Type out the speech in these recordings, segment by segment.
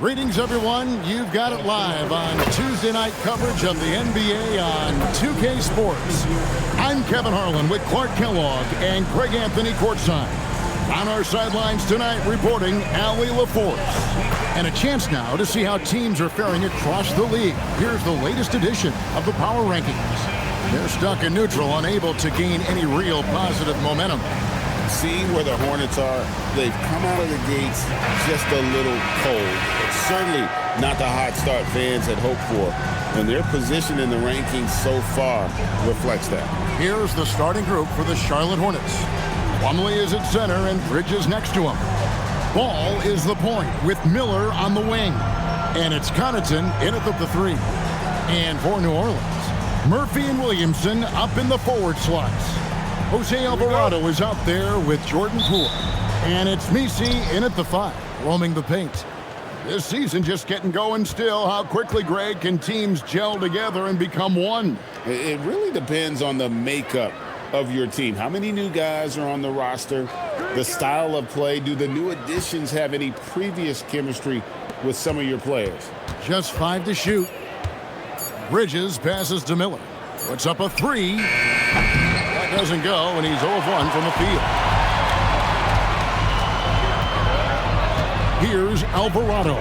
Greetings, everyone. You've got it live on Tuesday night coverage of the NBA on 2K Sports. I'm Kevin Harlan with Clark Kellogg and Craig Anthony courtside. On our sidelines tonight, reporting Allie LaForce. And a chance now to see how teams are faring across the league. Here's the latest edition of the Power Rankings. They're stuck in neutral, unable to gain any real positive momentum. See where the Hornets are. They've come out of the gates just a little cold. It's certainly not the hot start fans had hoped for. And their position in the rankings so far reflects that. Here's the starting group for the Charlotte Hornets. Plumlee is at center and Bridges next to him. Ball is the point with Miller on the wing. And it's Connaughton in at the three. And for New Orleans, Murphy and Williamson up in the forward slots. Jose Alvarado is out there with Jordan Poole. And it's Missi in at the 5, roaming the paint. This season just getting going still. How quickly, Greg, can teams gel together and become one? It really depends on the makeup of your team. How many new guys are on the roster? The style of play. Do the new additions have any previous chemistry with some of your players? Just 5 to shoot. Bridges passes to Miller. Puts up a 3. That doesn't go, and he's 0 of 1 from the field. Here's Alvarado.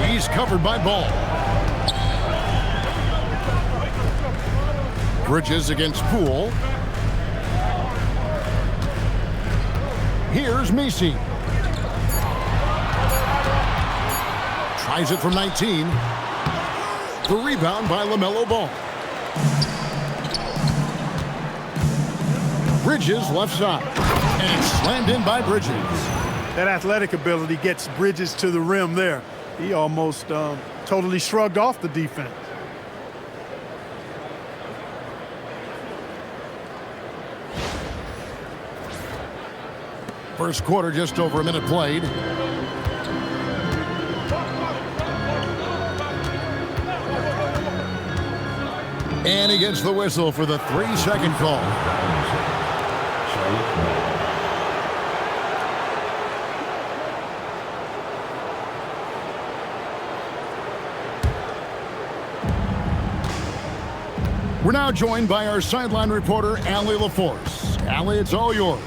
He's covered by Ball. Bridges against Poole. Here's Missi. Tries it from 19. The rebound by LaMelo Ball. Bridges left side. And it's slammed in by Bridges. That athletic ability gets Bridges to the rim there. He almost totally shrugged off the defense. First quarter, just over a minute played. And he gets the whistle for the 3-second call. We're now joined by our sideline reporter, Allie LaForce. Allie, it's all yours.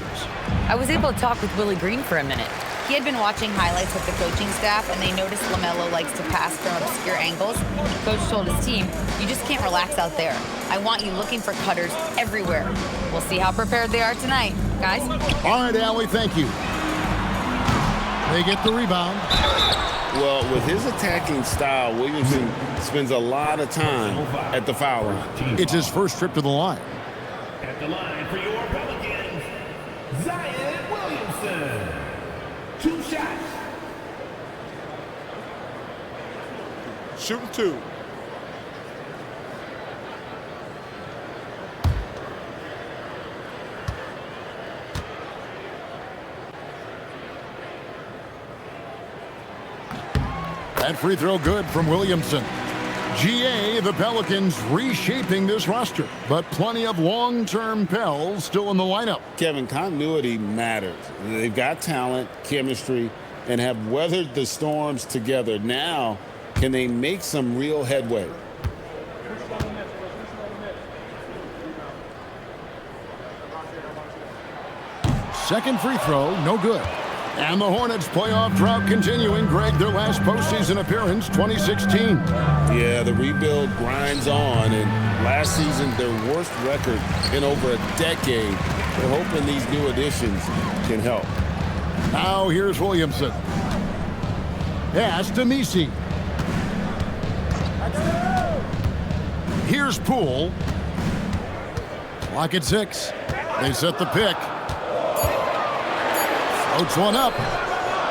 I was able to talk with Willie Green for a minute. He had been watching highlights with the coaching staff, and they noticed LaMelo likes to pass from obscure angles. Coach told his team, you just can't relax out there. I want you looking for cutters everywhere. We'll see how prepared they are tonight, guys. All right, Allie, thank you. They get the rebound. Well, with his attacking style, Williamson spends a lot of time at the foul line. It's his first trip to the line. At the line for your Pelicans, Zion Williamson. 2 shots. Shooting 2. That free throw good from Williamson. GA, the Pelicans reshaping this roster, but plenty of long-term Pels still in the lineup. Kevin, continuity matters. They've got talent, chemistry, and have weathered the storms together. Now, can they make some real headway? Second free throw, no good. And the Hornets' playoff drought continuing. Greg, their last postseason appearance, 2016. Yeah, the rebuild grinds on, and last season, their worst record in over a decade. They're hoping these new additions can help. Now here's Williamson. Pass to Missi. Here's Poole. Clock at 6. They set the pick. Floats one up.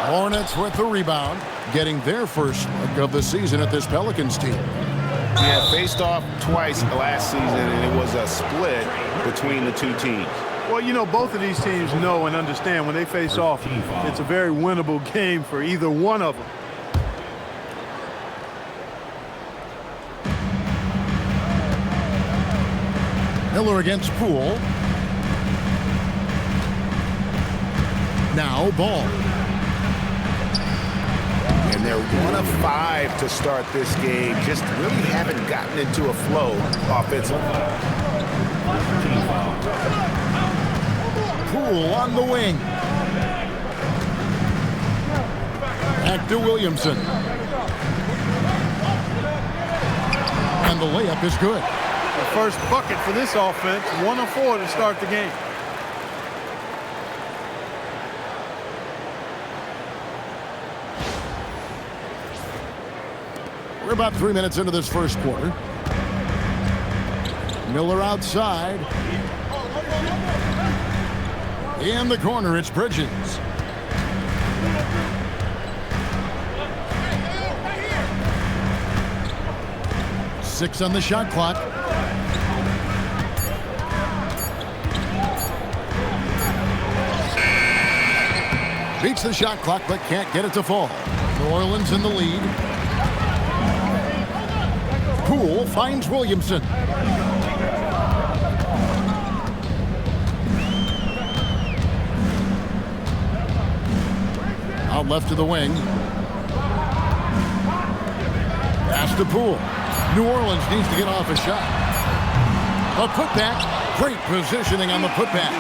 Hornets with the rebound, getting their first look of the season at this Pelicans team. Yeah, faced off twice last season, and it was a split between the two teams. Well, you know, both of these teams know and understand when they face off, it's a very winnable game for either one of them. Miller against Poole. Now Ball. they're 1 of 5 to start this game. Just really haven't gotten into a flow offensively. Poole on the wing. Back to Williamson. And the layup is good. The first bucket for this offense, 1 of 4 to start the game. We're about 3 minutes into this first quarter. Miller outside. In the corner, it's Bridges. Six on the shot clock. Beats the shot clock, but can't get it to fall. New Orleans in the lead. Poole finds Williamson. Out left to the wing. Pass to Poole. New Orleans needs to get off a shot. A putback. Great positioning on the putback.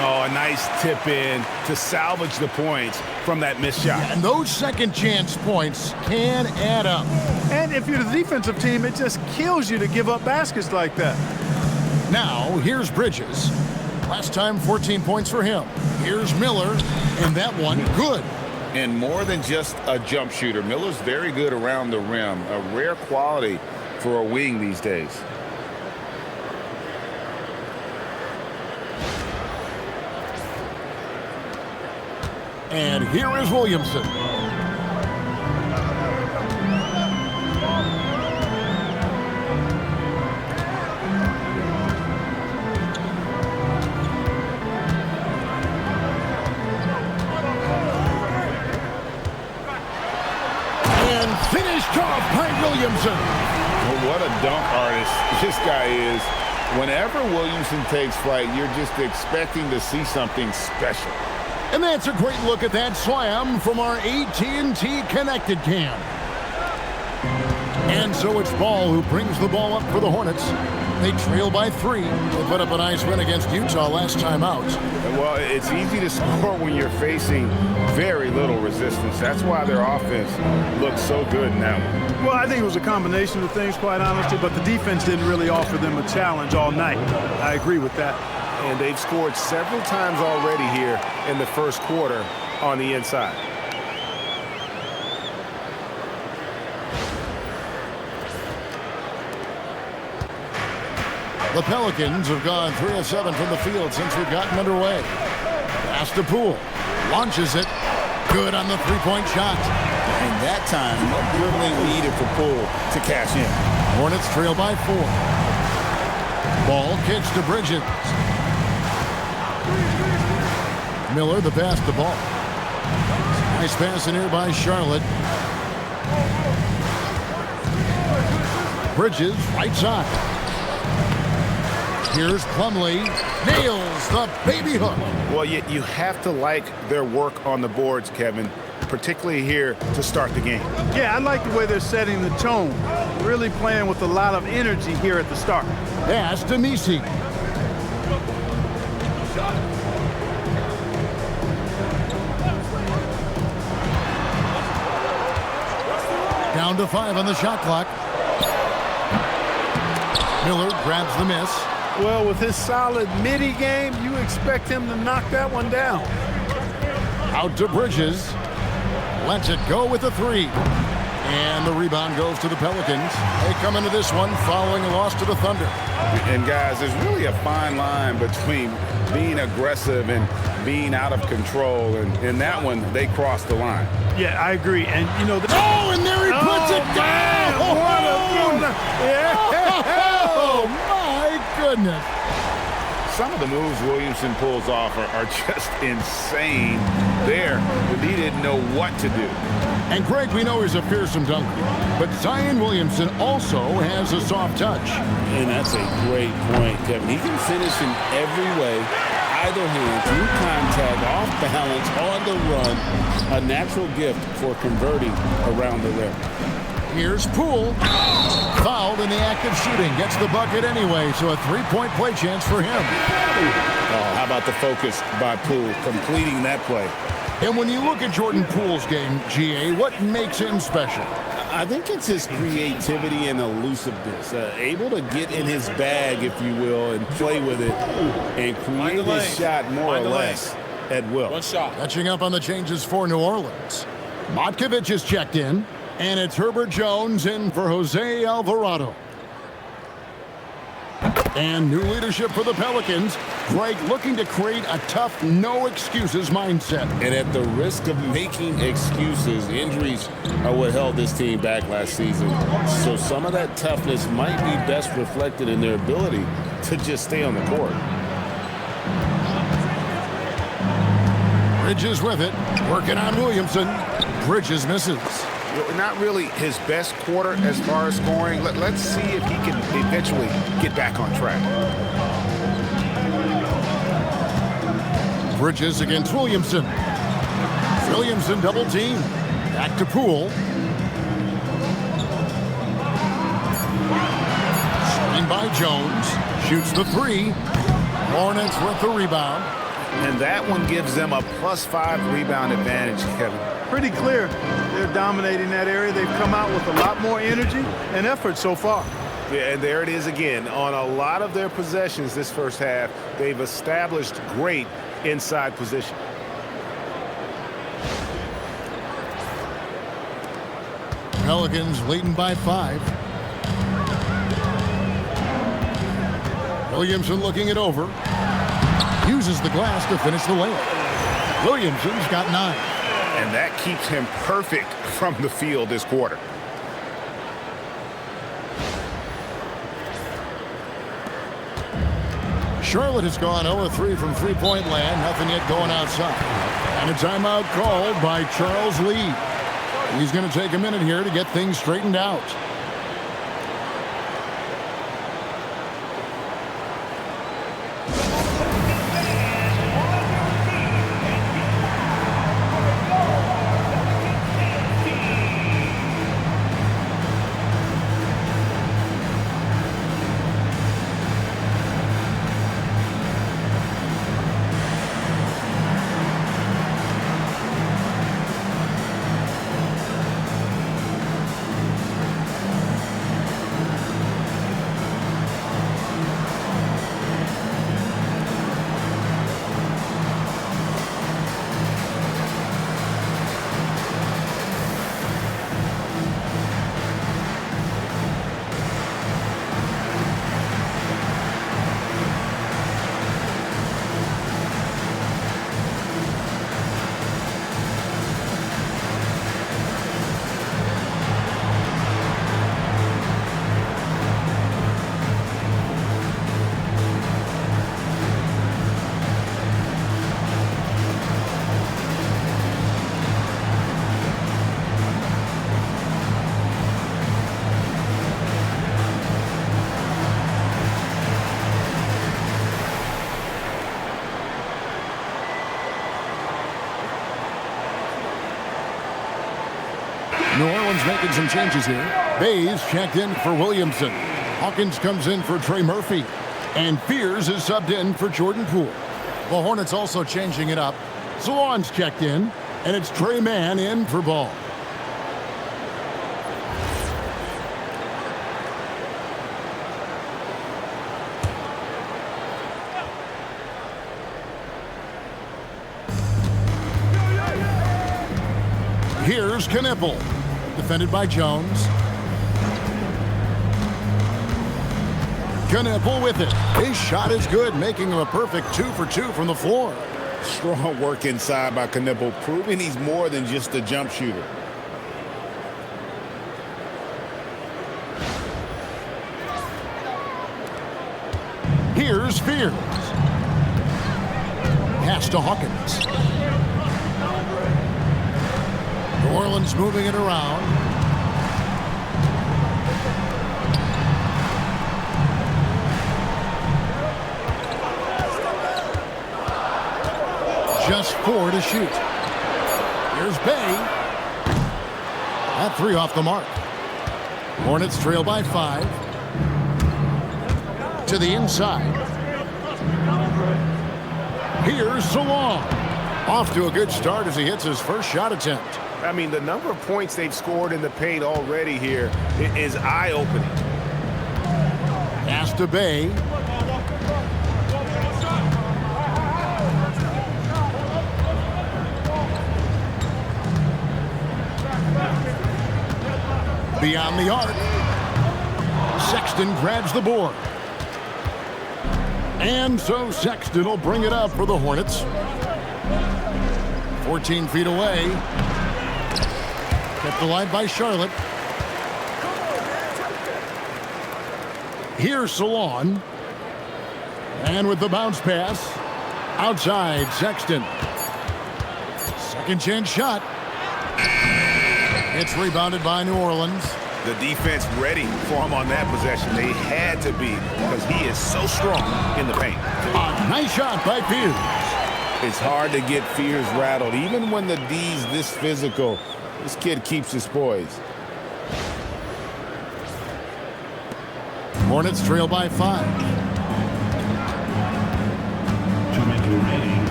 Oh, a nice tip in to salvage the points from that missed shot. And those second chance points can add up. And if you're the defensive team, it just kills you to give up baskets like that. Now, here's Bridges. Last time, 14 points for him. Here's Miller, and that one, good. And more than just a jump shooter, Miller's very good around the rim. A rare quality for a wing these days. And here is Williamson. And finished off by Williamson. Well, what a dunk artist this guy is. Whenever Williamson takes flight, you're just expecting to see something special. And that's a great look at that slam from our AT&T Connected Cam. And so it's Ball who brings the ball up for the Hornets. They trail by 3. They put up a nice win against Utah last time out. Well, it's easy to score when you're facing very little resistance. That's why their offense looks so good now. Well, I think it was a combination of things, quite honestly, but the defense didn't really offer them a challenge all night. I agree with that. And they've scored several times already here in the first quarter on the inside. The Pelicans have gone 3 of 7 from the field since we've gotten underway. Pass to Poole. Launches it. Good on the three-point shot. And that time, no dribbling needed for Poole to cash in. Hornets trail by 4. Ball kicks to Bridges. Miller, the pass to Ball. Nice pass in here by Charlotte. Bridges, right side. Here's Plumlee. Nails the baby hook. Well, you have to like their work on the boards, Kevin, particularly here to start the game. Yeah, I like the way they're setting the tone. Really playing with a lot of energy here at the start. Pass to Missi. Down to 5 on the shot clock. Miller grabs the miss. Well, with his solid midi game, you expect him to knock that one down. Out to Bridges. Lets it go with a 3. And the rebound goes to the Pelicans. They come into this one following a loss to the Thunder. And guys, there's really a fine line between being aggressive and being out of control. And in that one, they crossed the line. Yeah, I agree. And, you know... Oh, and there he puts it down! Oh, my goodness. Some of the moves Williamson pulls off are just insane there, but he didn't know what to do. And Greg, we know he's a fearsome dunker, but Zion Williamson also has a soft touch. And that's a great point, Kevin. He can finish in every way. either hand through contact, off balance, on the run. A natural gift for converting around the rim. Here's Poole. Fouled in the act of shooting. Gets the bucket anyway, so a three-point play chance for him. Oh, how about the focus by Poole completing that play? And when you look at Jordan Poole's game, GA, what makes him special? I think it's his creativity and elusiveness. Able to get in his bag, if you will, and play with it and create his shot more or less at will. One shot. Catching up on the changes for New Orleans. Motkovich is checked in, and it's Herbert Jones in for Jose Alvarado. And new leadership for the Pelicans. Greg looking to create a tough, no-excuses mindset. And at the risk of making excuses, injuries are what held this team back last season. So some of that toughness might be best reflected in their ability to just stay on the court. Bridges with it, working on Williamson. Bridges misses. Not really his best quarter as far as scoring. Let's see if he can eventually get back on track. Bridges against Williamson. Williamson double team. Back to Poole. Screen by Jones. Shoots the three. Hornets with the rebound. And that one gives them a +5 rebound advantage, Kevin. Pretty clear. They're dominating that area. They've come out with a lot more energy and effort so far. Yeah, and there it is again. On a lot of their possessions this first half, they've established great inside position. Pelicans leading by 5. Williamson looking it over. Uses the glass to finish the layup. Williamson's got 9. And that keeps him perfect from the field this quarter. Charlotte has gone 0-3 from three-point land. Nothing yet going outside. And a timeout called by Charles Lee. He's going to take a minute here to get things straightened out. New Orleans making some changes here. Bays checked in for Williamson. Hawkins comes in for Trey Murphy. And Fears is subbed in for Jordan Poole. The Hornets also changing it up. Salon's checked in, and it's Trey Mann in for Ball. Here's Knipple. Defended by Jones. Knipple with it. His shot is good, making him a perfect 2 for 2 from the floor. Strong work inside by Knipple, proving he's more than just a jump shooter. Here's Fears. Pass to Hawkins. New Orleans moving it around. shoot. Here's Bay. That three off the mark. Hornets trail by 5. To the inside. Here's Salon. Off to a good start as he hits his first shot attempt. I mean, the number of points they've scored in the paint already here is eye-opening. Pass to Bay. Beyond the arc. Sexton grabs the board. And so Sexton will bring it up for the Hornets. 14 feet away. Kept alive by Charlotte. Here's Salon. And with the bounce pass, outside Sexton. Second chance shot. It's rebounded by New Orleans. The defense ready for him on that possession. They had to be because he is so strong in the paint. A nice shot by Pierce. It's hard to get Fears rattled. Even when the D's this physical, this kid keeps his poise. Hornets trail by 5.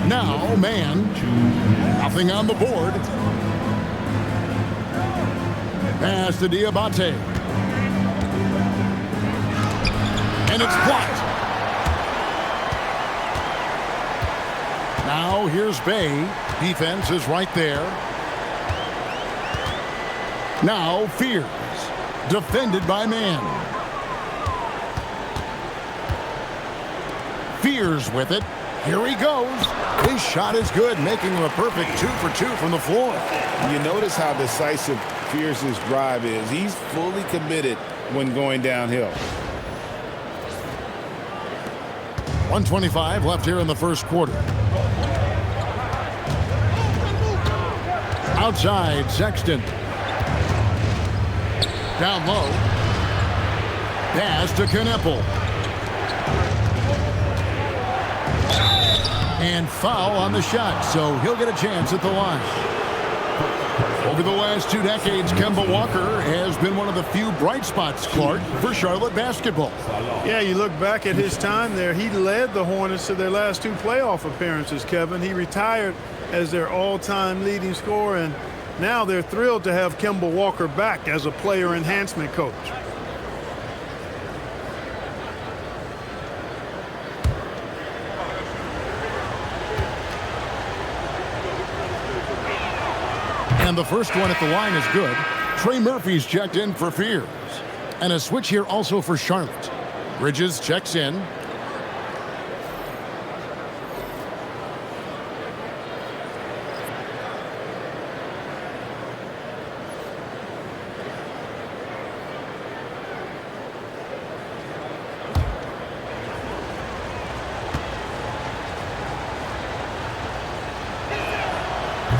Now, man. Nothing on the board. Pass to Diabaté. And it's blocked. Now here's Bay. Defense is right there. Now Fears. Defended by man. Fears with it. Here he goes. His shot is good, making him a perfect 2 for 2 from the floor. You notice how decisive Pierce's drive is. He's fully committed when going downhill. 1:25 left here in the first quarter. Outside, Sexton. Down low. Pass to Kneppel. And foul on the shot, so he'll get a chance at the line. Over the last 2 decades, Kemba Walker has been one of the few bright spots, Clark, for Charlotte basketball. Yeah, you look back at his time there, he led the Hornets to their last 2 playoff appearances, Kevin. He retired as their all-time leading scorer, and now they're thrilled to have Kemba Walker back as a player enhancement coach. And the first one at the line is good. Trey Murphy's checked in for Fears. And a switch here also for Charlotte. Bridges checks in.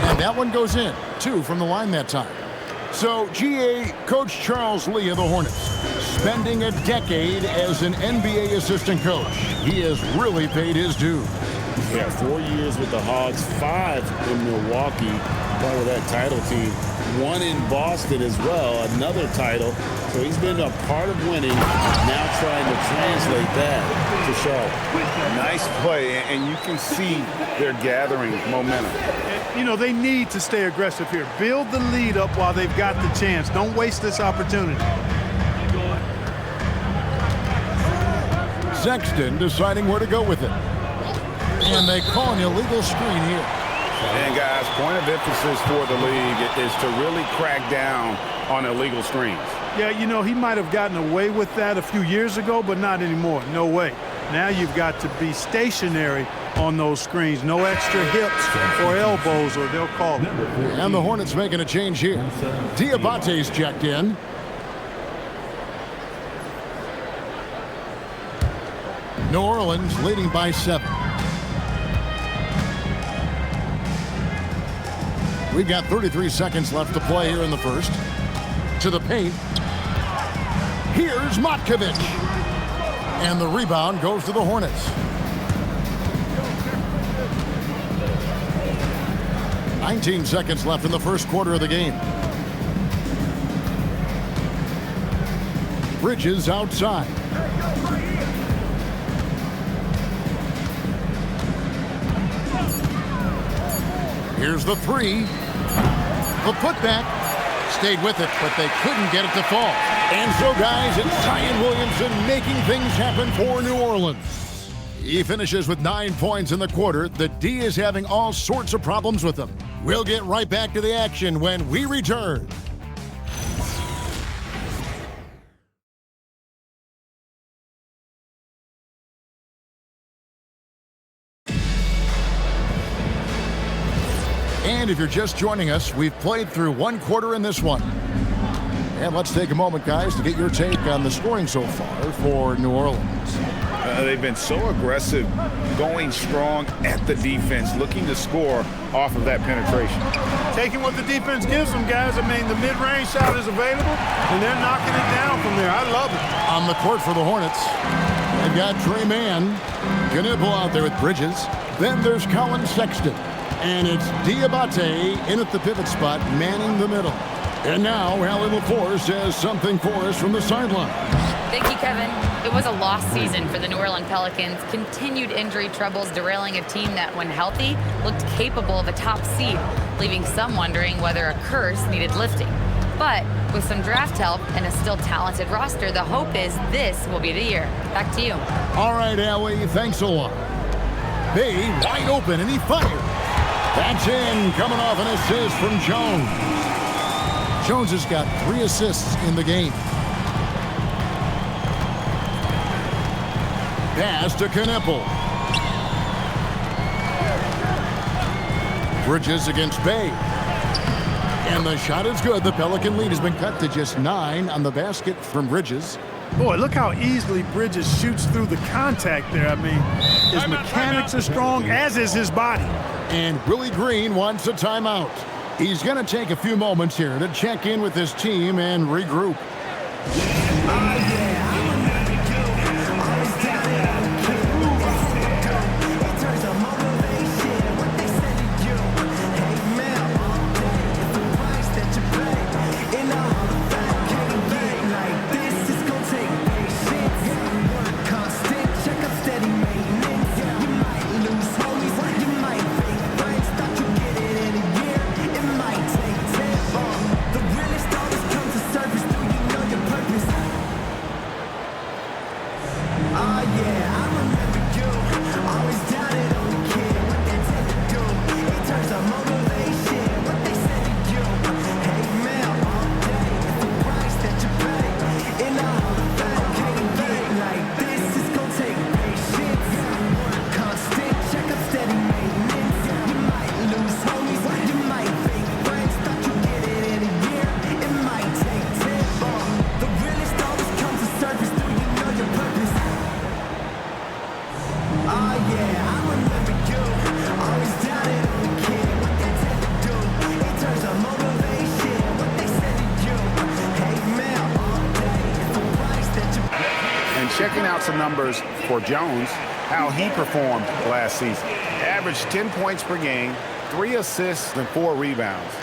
And that one goes in. 2 from the line that time. So, GA, Coach Charles Lee of the Hornets, spending a decade as an NBA assistant coach. He has really paid his dues. Yeah, 4 years with the Hogs, 5 in Milwaukee, part of that title team. 1 in Boston as well, another title. So he's been a part of winning, now trying to translate that to Charlotte. Nice play, and you can see they're gathering momentum. You know, they need to stay aggressive here. Build the lead up while they've got the chance. Don't waste this opportunity. Sexton deciding where to go with it. And they call an illegal screen here. And guys, point of emphasis for the league is to really crack down on illegal screens. Yeah, you know, he might have gotten away with that a few years ago, but not anymore. No way. Now you've got to be stationary on those screens. No extra hips or elbows, or they'll call it. And the Hornets making a change here. Diabaté's checked in. New Orleans leading by 7. We've got 33 seconds left to play here in the first. To the paint. Here's Matkovic. And the rebound goes to the Hornets. 19 seconds left in the first quarter of the game. Bridges outside. Here's the three. The putback. Stayed with it, but they couldn't get it to fall. And so, guys, it's Zion Williamson making things happen for New Orleans. He finishes with 9 points in the quarter. The D is having all sorts of problems with him. We'll get right back to the action when we return. And if you're just joining us, we've played through one quarter in this one. And let's take a moment, guys, to get your take on the scoring so far for New Orleans. They've been so aggressive, going strong at the defense, looking to score off of that penetration. Taking what the defense gives them, guys. I mean, the mid-range shot is available, and they're knocking it down from there. I love it. On the court for the Hornets, they've got Trey Mann, Knipple out there with Bridges. Then there's Colin Sexton. And it's Diabaté in at the pivot spot, manning the middle. And now, Allie LaForce says something for us from the sideline. Thank you, Kevin. It was a lost season for the New Orleans Pelicans. Continued injury troubles derailing a team that, when healthy, looked capable of a top seed, leaving some wondering whether a curse needed lifting. But with some draft help and a still talented roster, the hope is this will be the year. Back to you. All right, Allie, thanks a lot. Bay wide open, and he fires. That's in, coming off an assist from Jones. Jones has got 3 assists in the game. Pass to Knipple. Bridges against Bay. And the shot is good. The Pelican lead has been cut to just 9 on the basket from Bridges. Boy, look how easily Bridges shoots through the contact there. I mean, his mechanics are strong, as is his body. And Willie Green wants a timeout. He's going to take a few moments here to check in with his team and regroup. Checking out some numbers for Jones, how he performed last season. Averaged 10 points per game, 3 assists, and 4 rebounds.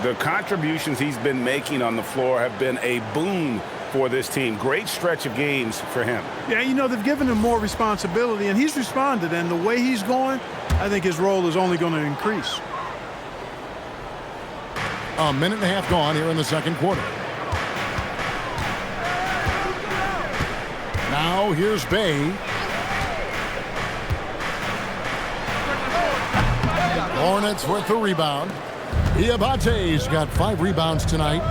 The contributions he's been making on the floor have been a boon for this team. Great stretch of games for him. Yeah, you know, they've given him more responsibility, and he's responded. And the way he's going, I think his role is only going to increase. A minute and a half gone here in the second quarter. Now here's Bay. Hornets with the rebound. Diabaté's got 5 rebounds tonight.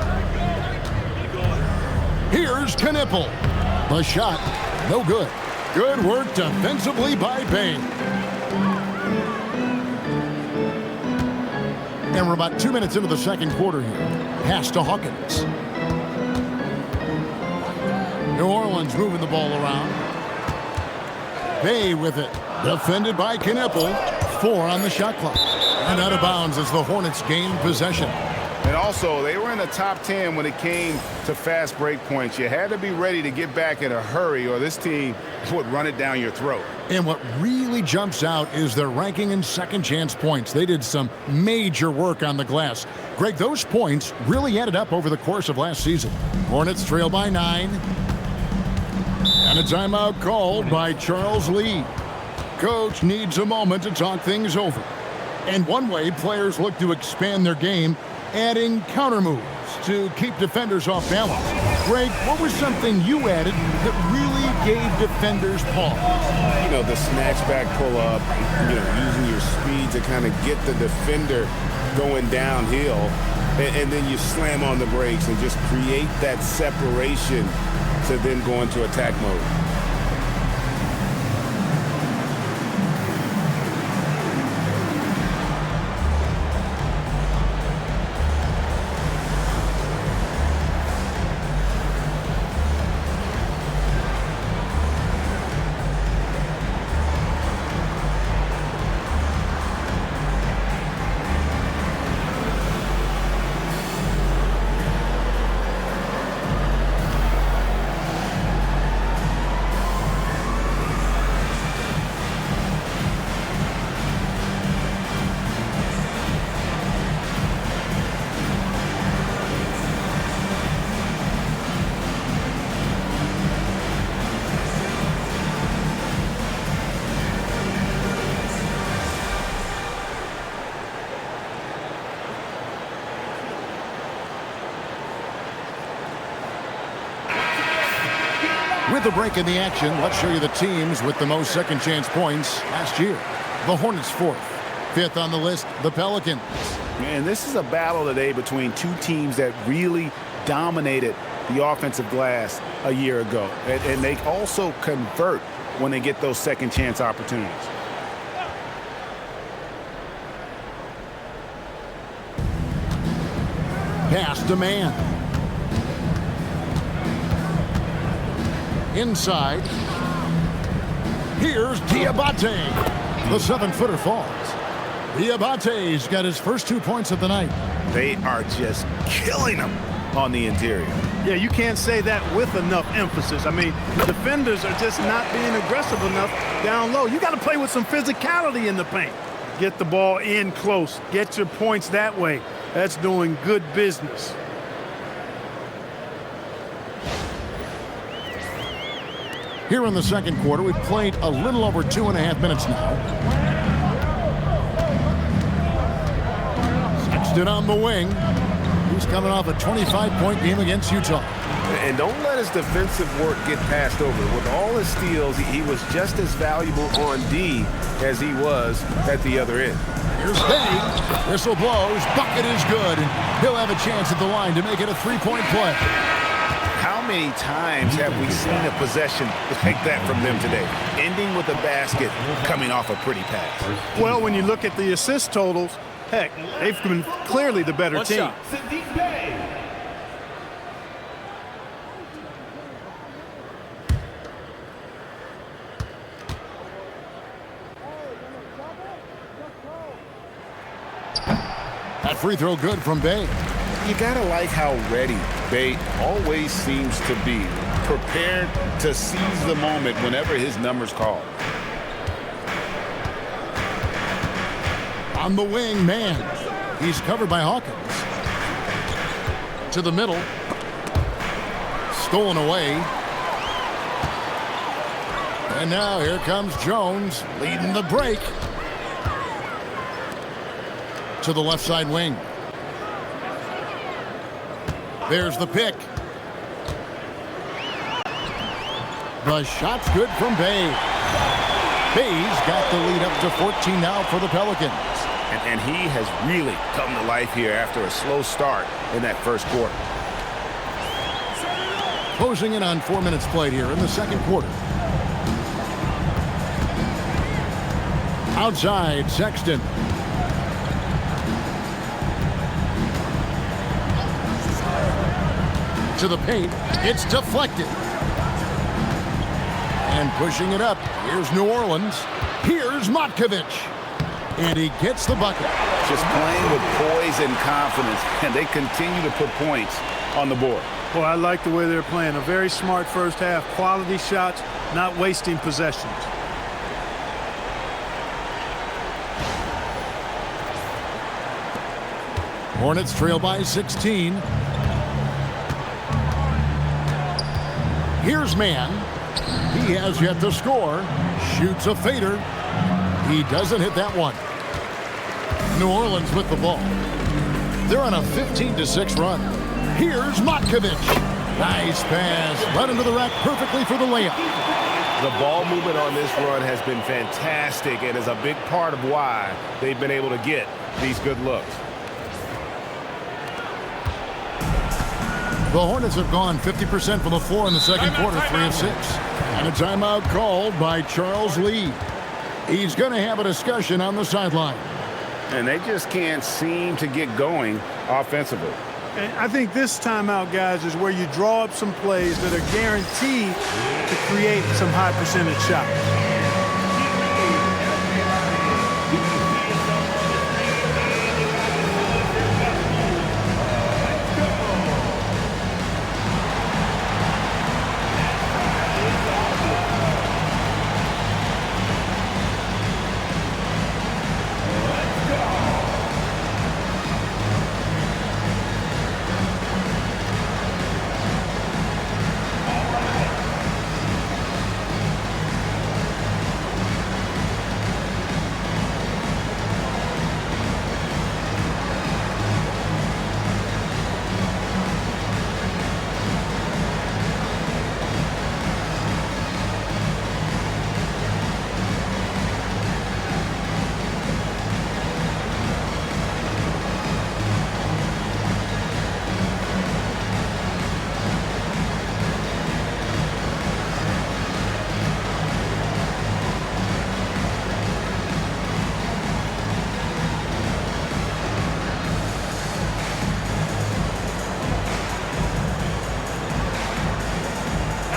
Here's Knipple. The shot, no good. Good work defensively by Bay. And we're about 2 minutes into the second quarter here. Pass to Hawkins. New Orleans moving the ball around. Bay with it. Defended by Knipple. 4 on the shot clock. And out of bounds as the Hornets gain possession. And also, they were in the top 10 when it came to fast break points. You had to be ready to get back in a hurry or this team would run it down your throat. And what really jumps out is their ranking in second chance points. They did some major work on the glass. Greg, those points really added up over the course of last season. Hornets trail by 9. And a timeout called by Charles Lee. Coach needs a moment to talk things over. And one way players look to expand their game, adding counter moves to keep defenders off balance. Greg, what was something you added that really gave defenders pause? You know, the snatch back pull up, using your speed to kind of get the defender going downhill, and then you slam on the brakes and just create that separation to then go into attack mode. With a break in the action, let's show you the teams with the most second chance points last year. The Hornets 4th. 5th on the list, the Pelicans. Man, this is a battle today between two teams that really dominated the offensive glass a year ago. And they also convert when they get those second chance opportunities. Pass to man. Inside. Here's Diabaté. The 7-footer falls. Diabaté's got his first 2 points of the night. They are just killing them on the interior. Yeah, you can't say that with enough emphasis. I mean, the defenders are just not being aggressive enough down low. You got to play with some physicality in the paint. Get the ball in close. Get your points that way. That's doing good business. Here in the second quarter, we've played a little over 2.5 minutes now. Sexton on the wing. He's coming off a 25-point game against Utah. And don't let his defensive work get passed over. With all his steals, he was just as valuable on D as he was at the other end. Here's Bay. Whistle blows. Bucket is good. And he'll have a chance at the line to make it a 3-point play. How many times have we seen a possession like that from them today? Ending with a basket, coming off a pretty pass. Well, when you look at the assist totals, heck, they've been clearly the better team. That free throw good from Bay. You gotta like how ready Bay always seems to be, prepared to seize the moment whenever his number's called. On the wing, man. He's covered by Hawkins. To the middle. Stolen away. And now here comes Jones leading the break. To the left side wing. There's the pick. The shot's good from Bay. Bay's got the lead up to 14 now for the Pelicans. And he has really come to life here after a slow start in that first quarter. Closing in on 4 minutes played here in the second quarter. Outside, Sexton. To the paint. It's deflected. And pushing it up. Here's New Orleans. Here's Matkovich. And he gets the bucket. Just playing with poise and confidence, and they continue to put points on the board. Well, I like the way they're playing. A very smart first half. Quality shots, not wasting possessions. Hornets trail by 16. Here's Man. He has yet to score. Shoots a fader. He doesn't hit that one. New Orleans with the ball. They're on a 15-6 run. Here's Matkovic. Nice pass. Right into the rack perfectly for the layup. The ball movement on this run has been fantastic and is a big part of why they've been able to get these good looks. The Hornets have gone 50% from the floor in the second quarter, 3 of 6. And a timeout called by Charles Lee. He's going to have a discussion on the sideline. And they just can't seem to get going offensively. And I think this timeout, guys, is where you draw up some plays that are guaranteed to create some high percentage shots.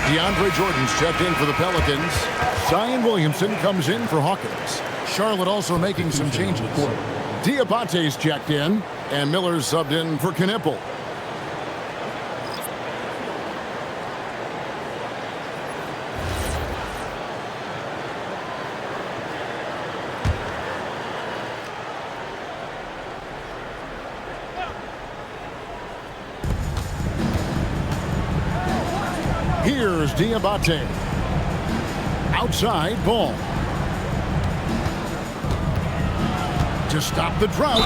DeAndre Jordan's checked in for the Pelicans. Zion Williamson comes in for Hawkins. Charlotte also making some changes. Diabaté's checked in, and Miller's subbed in for Knipple. Here's Diabaté. Outside Ball. To stop the drought.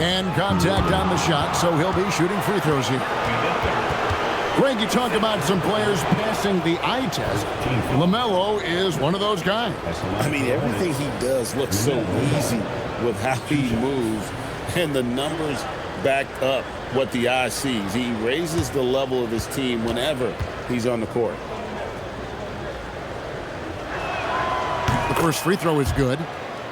And contact on the shot, so he'll be shooting free throws here. Greg, you talk about some players passing the eye test. LaMelo is one of those guys. I mean, everything he does looks so easy with how he moves, and the numbers back up what the eye sees. He raises the level of his team whenever he's on the court. The first free throw is good.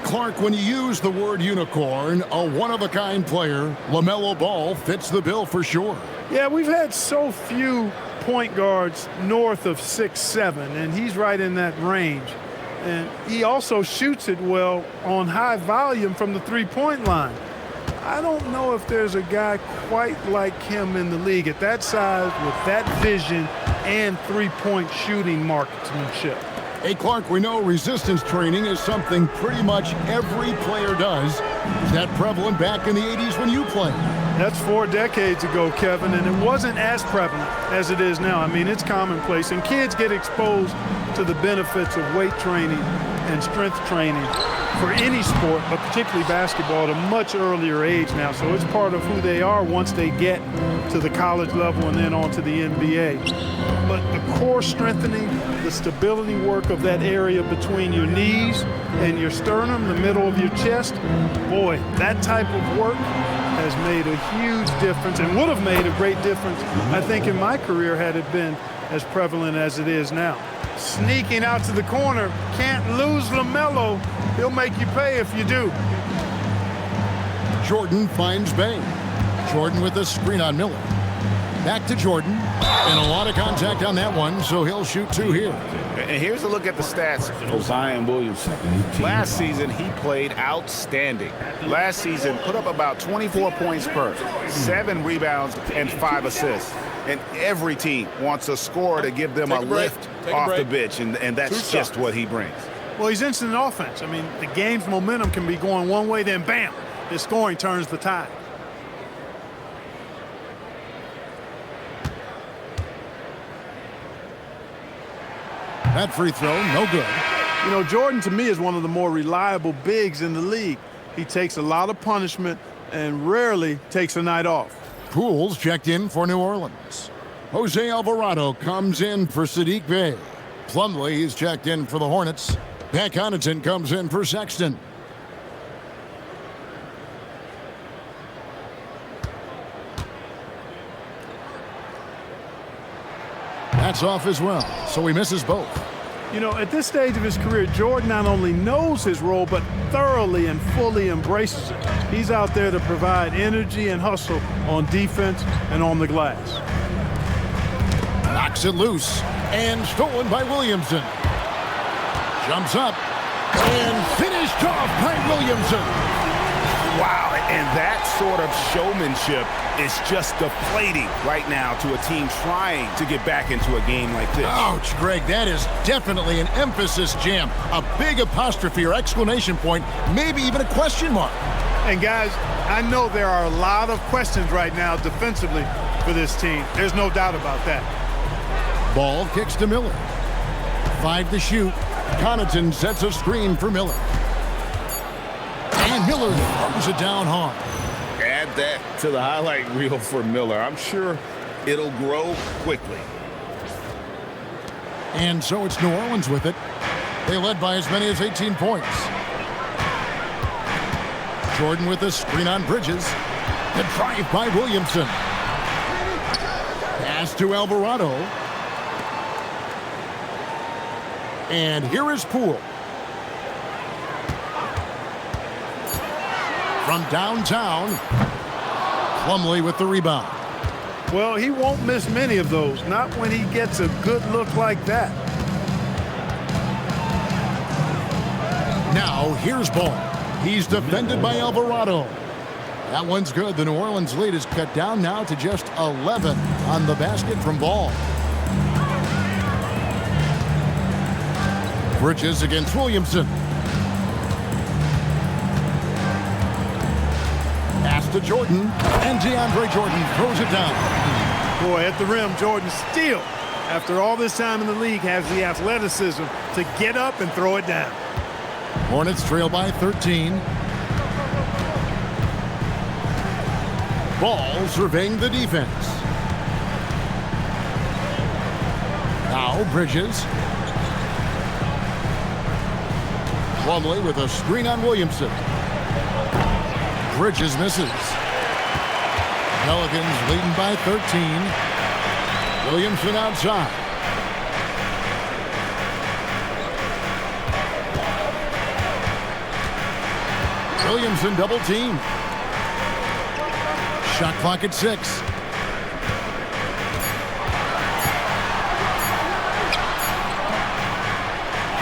Clark, when you use the word unicorn, a one-of-a-kind player, LaMelo Ball fits the bill for sure. Yeah, we've had so few point guards north of 6'7", and he's right in that range. And he also shoots it well on high volume from the three-point line. I don't know if there's a guy quite like him in the league at that size with that vision and three-point shooting marksmanship. Hey, Clark, we know resistance training is something pretty much every player does. Is that prevalent back in the 80s when you played? That's 4 decades ago, Kevin, and it wasn't as prevalent as it is now. I mean, it's commonplace, and kids get exposed to the benefits of weight training and strength training for any sport, but particularly basketball, at a much earlier age now. So it's part of who they are once they get to the college level and then on to the NBA. But the core strengthening, the stability work of that area between your knees and your sternum, the middle of your chest, boy, that type of work has made a huge difference and would have made a great difference, I think, in my career had it been as prevalent as it is now. Sneaking out to the corner, can't lose LaMelo. He'll make you pay if you do. Jordan finds Bay. Jordan with a screen on Miller. Back to Jordan. And a lot of contact on that one, so he'll shoot 2 here. And here's a look at the stats for Zion Williamson. Last season, he played outstanding. Last season, put up about 24 points per, 7 rebounds, and 5 assists. And every team wants a scorer to give them a lift off the bench, and that's just what he brings. Well, he's instant offense. I mean, the game's momentum can be going one way, then bam, his scoring turns the tide. That free throw, no good. You know, Jordan, to me, is one of the more reliable bigs in the league. He takes a lot of punishment and rarely takes a night off. Poole's checked in for New Orleans. Jose Alvarado comes in for Sadiq Bey. Plumlee is checked in for the Hornets. Pat Connaughton comes in for Sexton. That's off as well, so he misses both. You know, at this stage of his career, Jordan not only knows his role, but thoroughly and fully embraces it. He's out there to provide energy and hustle on defense and on the glass. Knocks it loose and stolen by Williamson. Jumps up and finished off by Williamson. Wow, and that sort of showmanship is just deflating right now to a team trying to get back into a game like this. Ouch, Greg, that is definitely an emphasis jam. A big apostrophe or exclamation point, maybe even a question mark. And guys, I know there are a lot of questions right now defensively for this team. There's no doubt about that. Ball kicks to Miller. 5 to shoot. Connaughton sets a screen for Miller. And Miller throws it down hard. Add that to the highlight reel for Miller. I'm sure it'll grow quickly. And so it's New Orleans with it. They led by as many as 18 points. Jordan with a screen on Bridges. The drive by Williamson. Pass to Alvarado. And here is Poole. From downtown, Plumlee with the rebound. Well, he won't miss many of those, not when he gets a good look like that. Now, here's Ball. He's defended by Alvarado. That one's good. The New Orleans lead is cut down now to just 11 on the basket from Ball. Bridges against Williamson. Pass to Jordan, and DeAndre Jordan throws it down. Boy, at the rim, Jordan still, after all this time in the league, has the athleticism to get up and throw it down. Hornets trail by 13. Ball surveying the defense. Now Bridges. Plumlee with a screen on Williamson. Bridges misses. Pelicans leading by 13. Williamson outside. Williamson double team. Shot clock at 6.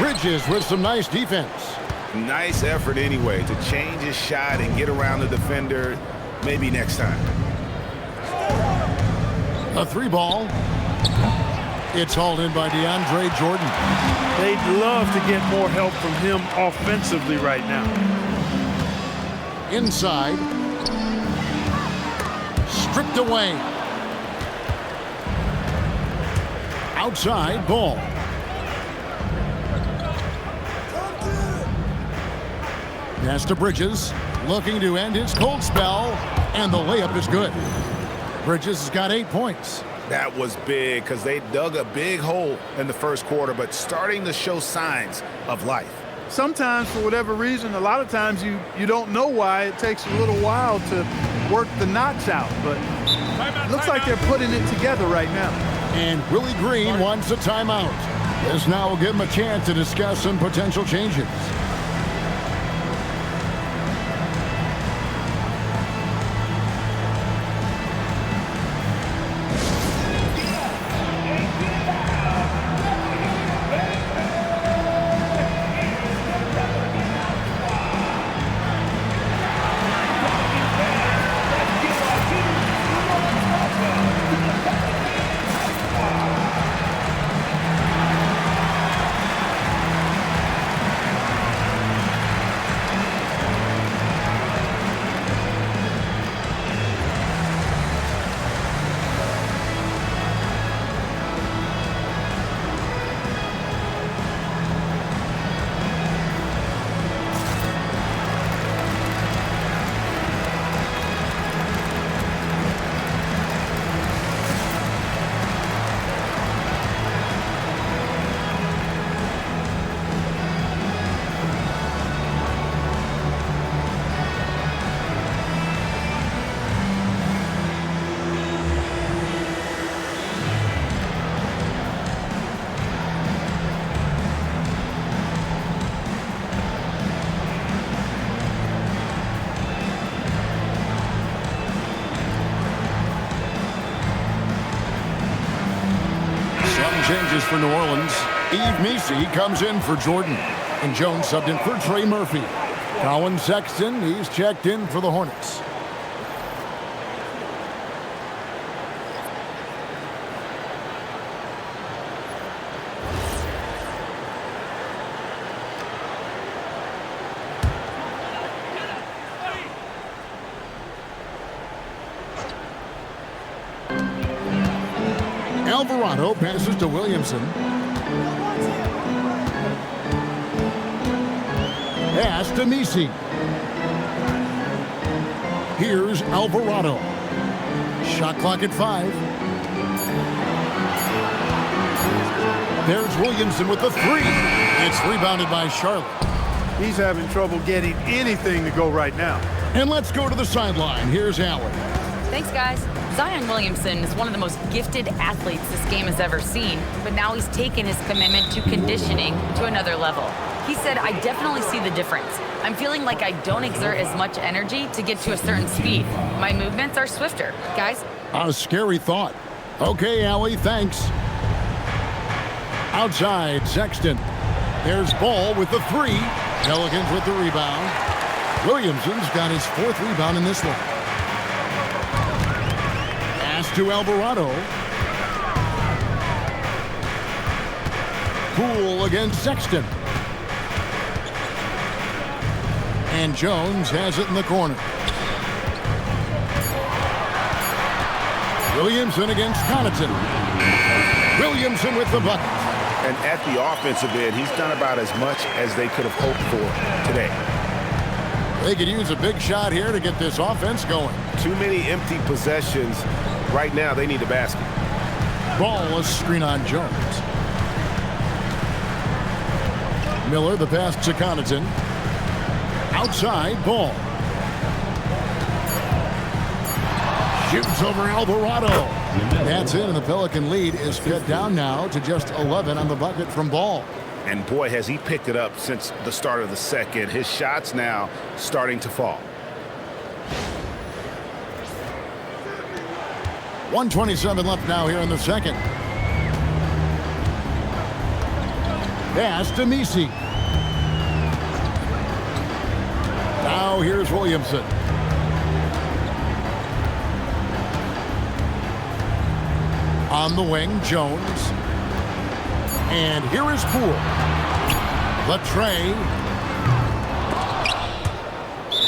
Bridges with some nice defense. Nice effort anyway to change his shot and get around the defender maybe next time. A 3 ball. It's hauled in by DeAndre Jordan. They'd love to get more help from him offensively right now. Inside. Stripped away. Outside, Ball. Pass to Bridges, looking to end his cold spell, and the layup is good. Bridges has got 8 points. That was big because they dug a big hole in the first quarter, but starting to show signs of life. Sometimes, for whatever reason, a lot of times you don't know why. It takes a little while to work the knots out, but it looks like they're putting it together right now. And Willie Green wants a timeout. This now will give him a chance to discuss some potential changes. changes for New Orleans. Yves Missi comes in for Jordan. And Jones subbed in for Trey Murphy. Colin Sexton, he's checked in for the Hornets. Alvarado passes to Williamson. Pass to Missi. Here's Alvarado. Shot clock at 5. There's Williamson with the 3. It's rebounded by Charlotte. He's having trouble getting anything to go right now. And let's go to the sideline. Here's Allen. Thanks, guys. Zion Williamson is one of the most gifted athletes this game has ever seen, but now he's taken his commitment to conditioning to another level. He said, I definitely see the difference. I'm feeling like I don't exert as much energy to get to a certain speed. My movements are swifter. Guys? A scary thought. Okay, Allie, thanks. Outside, Sexton. There's Ball with the 3. Pelicans with the rebound. Williamson's got his 4th rebound in this one. Pass to Alvarado. Poole against Sexton. And Jones has it in the corner. Williamson against Connaughton. Williamson with the bucket. And at the offensive end, he's done about as much as they could have hoped for today. They could use a big shot here to get this offense going. Too many empty possessions. Right now, they need a basket. Ball, a screen on Jones. Miller, the pass to Connaughton. Outside, Ball. Shoots over Alvarado. That's it, and the Pelican lead is cut down now to just 11 on the bucket from Ball. And boy, has he picked it up since the start of the second. His shots now starting to fall. 1:27 left now here in the second. Pass to Missi. Now here's Williamson. On the wing, Jones. And here is Poole. The tray.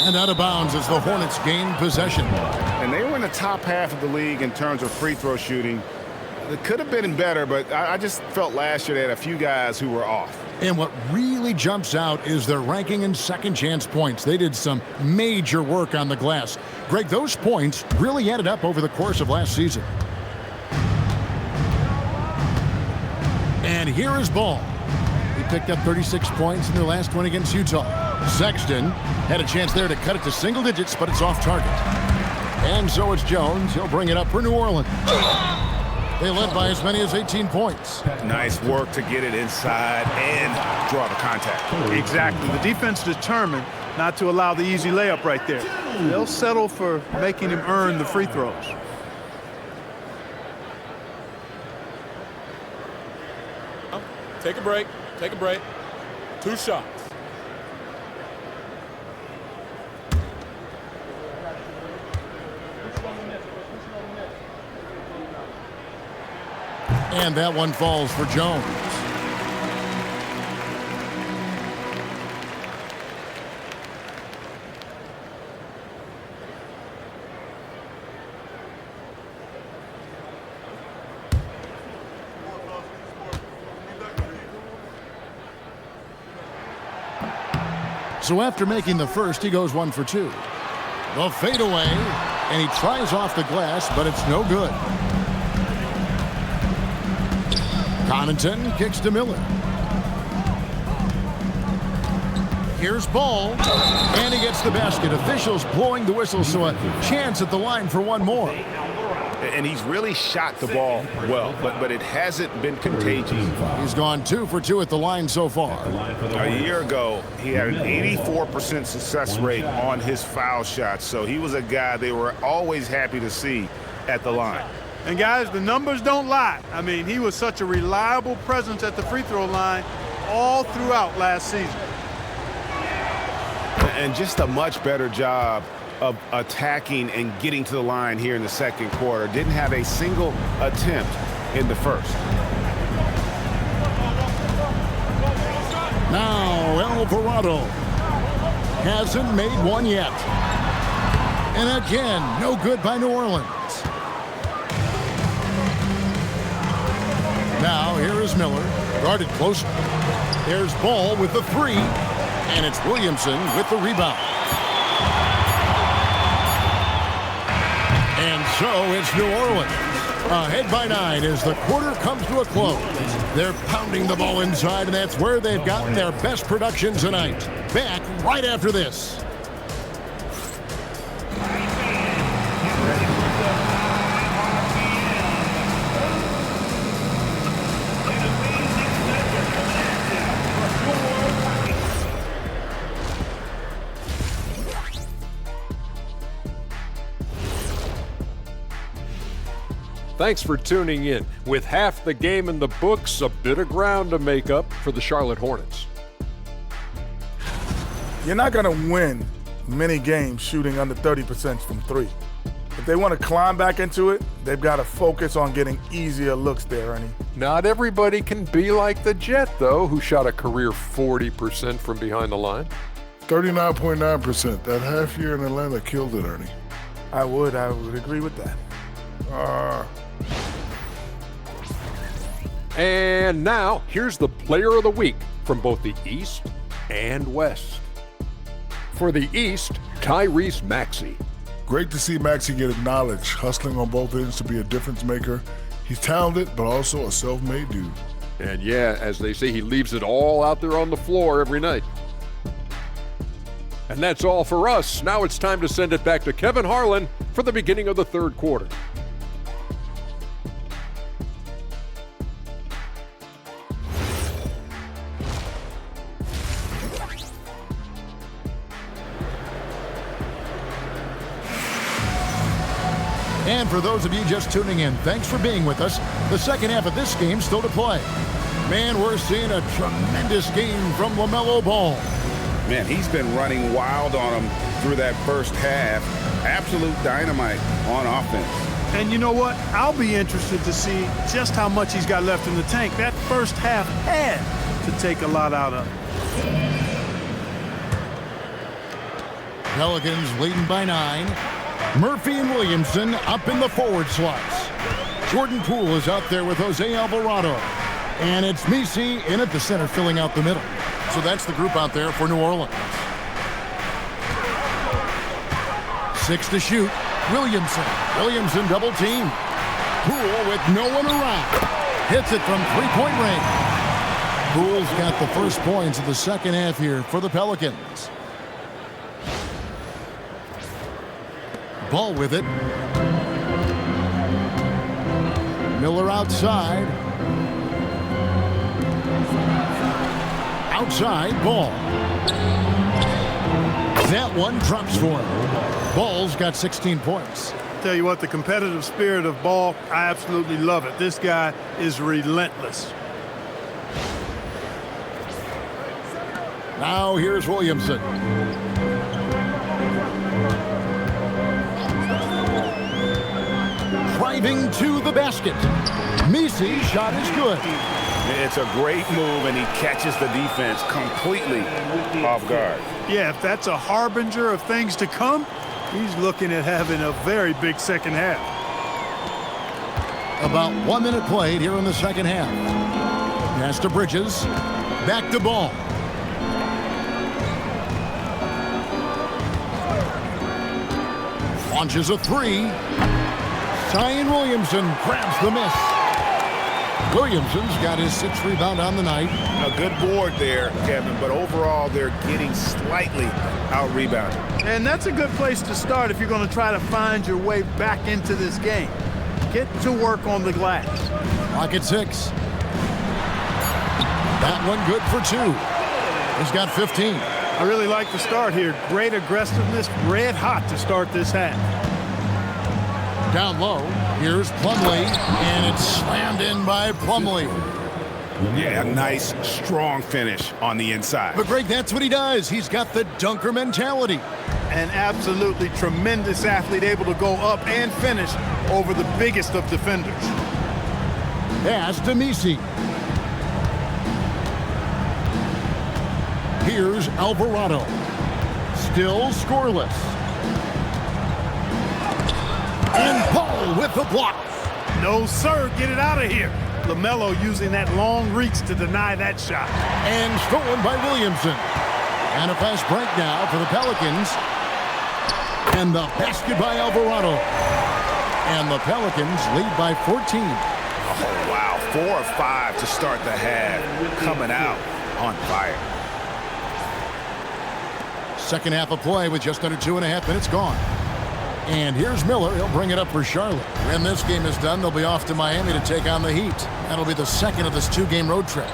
And out of bounds as the Hornets gain possession. And they were in the top half of the league in terms of free throw shooting. It could have been better, but I just felt last year they had a few guys who were off. And what really jumps out is their ranking in second chance points. They did some major work on the glass. Greg, those points really added up over the course of last season. And here is Ball. He picked up 36 points in their last one against Utah. Sexton had a chance there to cut it to single digits, but it's off target. And so it's Jones. He'll bring it up for New Orleans. They led by as many as 18 points. Nice work to get it inside and draw the contact. Exactly. The defense determined not to allow the easy layup right there. They'll settle for making him earn the free throws. Take a break. Take a break. 2 shots. And that one falls for Jones. So after making the first, he goes 1 for 2. The fadeaway, and he tries off the glass, but it's no good. Connaughton kicks to Miller. Here's Ball, and he gets the basket. Officials blowing the whistle, so a chance at the line for one more. And he's really shot the ball well, but it hasn't been contagious. He's gone 2 for 2 at the line so far. A year ago, he had an 84% success rate on his foul shots, so he was a guy they were always happy to see at the line. And guys, the numbers don't lie. I mean, he was such a reliable presence at the free throw line all throughout last season. And just a much better job of attacking and getting to the line here in the second quarter. Didn't have a single attempt in the first. Now Alvarado hasn't made one yet. And again, no good by New Orleans. Now here is Miller, guarded close. There's Ball with the three, and it's Williamson with the rebound. And so it's New Orleans ahead by 9 as the quarter comes to a close. They're pounding the ball inside, and that's where they've gotten their best production tonight. Back right after this. Thanks for tuning in. With half the game in the books, a bit of ground to make up for the Charlotte Hornets. You're not going to win many games shooting under 30% from three. If they want to climb back into it, they've got to focus on getting easier looks there, Ernie. Not everybody can be like the Jet, though, who shot a career 40% from behind the line. 39.9%. That half year in Atlanta killed it, Ernie. I would agree with that. And now, here's the player of the week from both the East and West. For the East, Tyrese Maxey. Great to see Maxey get acknowledged, hustling on both ends to be a difference maker. He's talented, but also a self-made dude. And yeah, as they say, he leaves it all out there on the floor every night. And that's all for us. Now it's time to send it back to Kevin Harlan for the beginning of the third quarter. And for those of you just tuning in, thanks for being with us. The second half of this game still to play. Man, we're seeing a tremendous game from LaMelo Ball. Man, he's been running wild on him through that first half. Absolute dynamite on offense. And you know what? I'll be interested to see just how much he's got left in the tank. That first half had to take a lot out of him. Pelicans leading by 9. Murphy and Williamson up in the forward slots. Jordan Poole is out there with Jose Alvarado. And it's Missi in at the center filling out the middle. So that's the group out there for New Orleans. 6 to shoot. Williamson double team. Poole with no one around. Hits it from three-point range. Poole's got the first points of the second half here for the Pelicans. Ball with it. Miller outside. Outside, Ball. That one drops for him. Ball's got 16 points. Tell you what, the competitive spirit of Ball, I absolutely love it. This guy is relentless. Now here's Williamson. Driving to the basket. Missi shot is good. It's a great move, and he catches the defense completely off guard. Yeah, if that's a harbinger of things to come, he's looking at having a very big second half. About 1 minute played here in the second half. Pass to Bridges. Back to Ball. Launches a three. Zion Williamson grabs the miss. Williamson's got his 6th rebound on the night. A good board there, Kevin, but overall they're getting slightly out-rebounded. And that's a good place to start if you're going to try to find your way back into this game. Get to work on the glass. Clock at 6. That one good for 2. He's got 15. I really like the start here. Great aggressiveness, red hot to start this half. Down low, Here's Plumlee, and it's slammed in by Plumlee. Yeah, a nice, strong finish on the inside. But, Greg, that's what he does. He's got the dunker mentality. An absolutely tremendous athlete, able to go up and finish over the biggest of defenders. Pass to Missi. Here's Alvarado. Still scoreless. And Paul with the block. No, sir. Get it out of here. LaMelo using that long reach to deny that shot. And stolen by Williamson. And a fast break now for the Pelicans. And the basket by Alvarado. And the Pelicans lead by 14. Oh, wow. 4 or 5 to start the half. Coming out on fire. Second half of play with just under 2.5 minutes gone. And here's Miller. He'll bring it up for Charlotte. When this game is done, they'll be off to Miami to take on the Heat. That'll be the second of this 2-game road trip.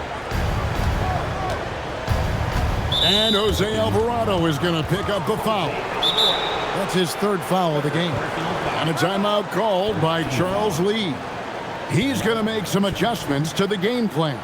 And Jose Alvarado is going to pick up the foul. That's his 3rd foul of the game. And a timeout called by Charles Lee. He's going to make some adjustments to the game plan.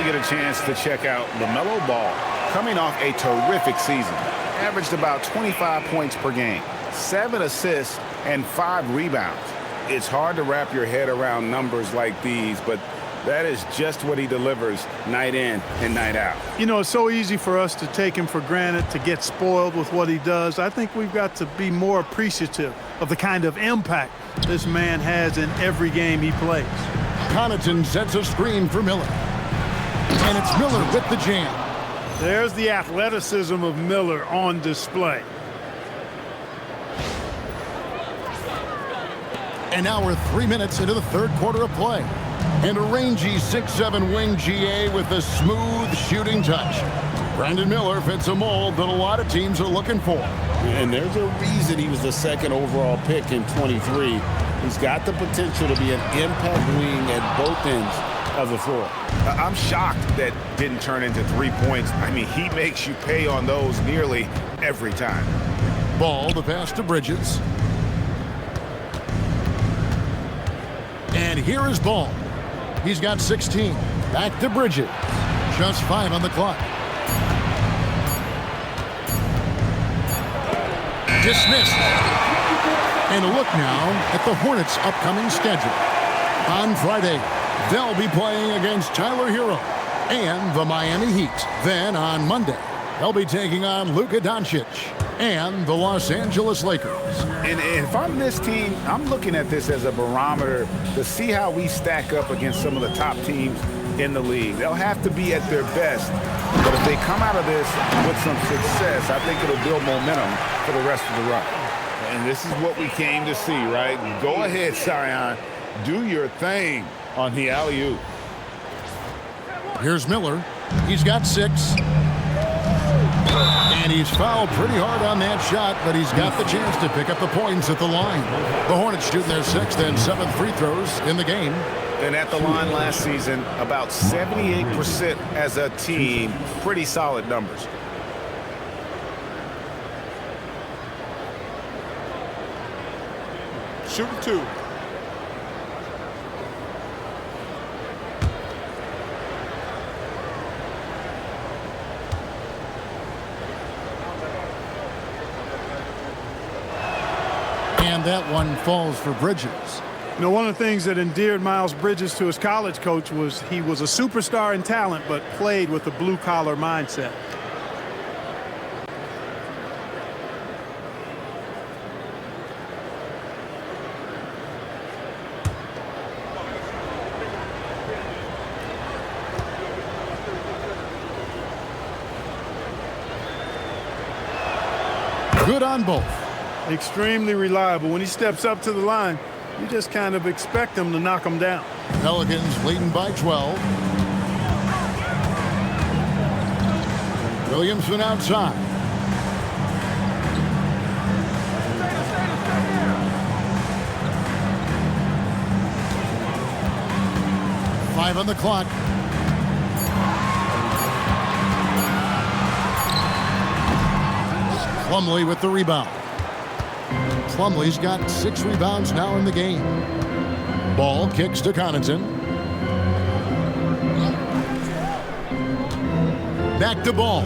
Get a chance to check out LaMelo Ball, coming off a terrific season. Averaged about 25 points per game, 7 assists, and 5 rebounds. It's hard to wrap your head around numbers like these, but that is just what he delivers night in and night out. You know, it's so easy for us to take him for granted, to get spoiled with what he does. I think we've got to be more appreciative of the kind of impact this man has in every game he plays. Connaughton sets a screen for Miller. And it's Miller with the jam. There's the athleticism of Miller on display. And now we're 3 minutes into the 3rd quarter of play. And a rangy 6'7" wing GA with a smooth shooting touch. Brandon Miller fits a mold that a lot of teams are looking for. And there's a reason he was the 2nd overall pick in 23. He's got the potential to be an impact wing at both ends of the floor. I'm shocked that didn't turn into 3 points. I mean, he makes you pay on those nearly every time. Ball, the pass to Bridges. And here is Ball. He's got 16. Back to Bridges. Just 5 on the clock. Dismissed. And a look now at the Hornets' upcoming schedule. On Friday, they'll be playing against Tyler Hero and the Miami Heat. Then on Monday, they'll be taking on Luka Doncic and the Los Angeles Lakers. And if I'm this team, I'm looking at this as a barometer to see how we stack up against some of the top teams in the league. They'll have to be at their best. But if they come out of this with some success, I think it'll build momentum for the rest of the run. And this is what we came to see, right? Go ahead, Zion. Do your thing on the alley-oop. Here's Miller. He's got 6. And he's fouled pretty hard on that shot, but he's got the chance to pick up the points at the line. The Hornets shooting their 6th and 7th free throws in the game. And at the line last season, about 78% as a team. Pretty solid numbers. Shooting 2. And that one falls for Bridges. You know, one of the things that endeared Miles Bridges to his college coach was he was a superstar in talent, but played with a blue-collar mindset. Good on both. Extremely reliable. When he steps up to the line, you just kind of expect him to knock him down. Pelicans leading by 12. Williamson outside. Five on the clock. Plumlee with the rebound. Plumlee's got 6 rebounds now in the game. Ball kicks to Connaughton. Back to Ball.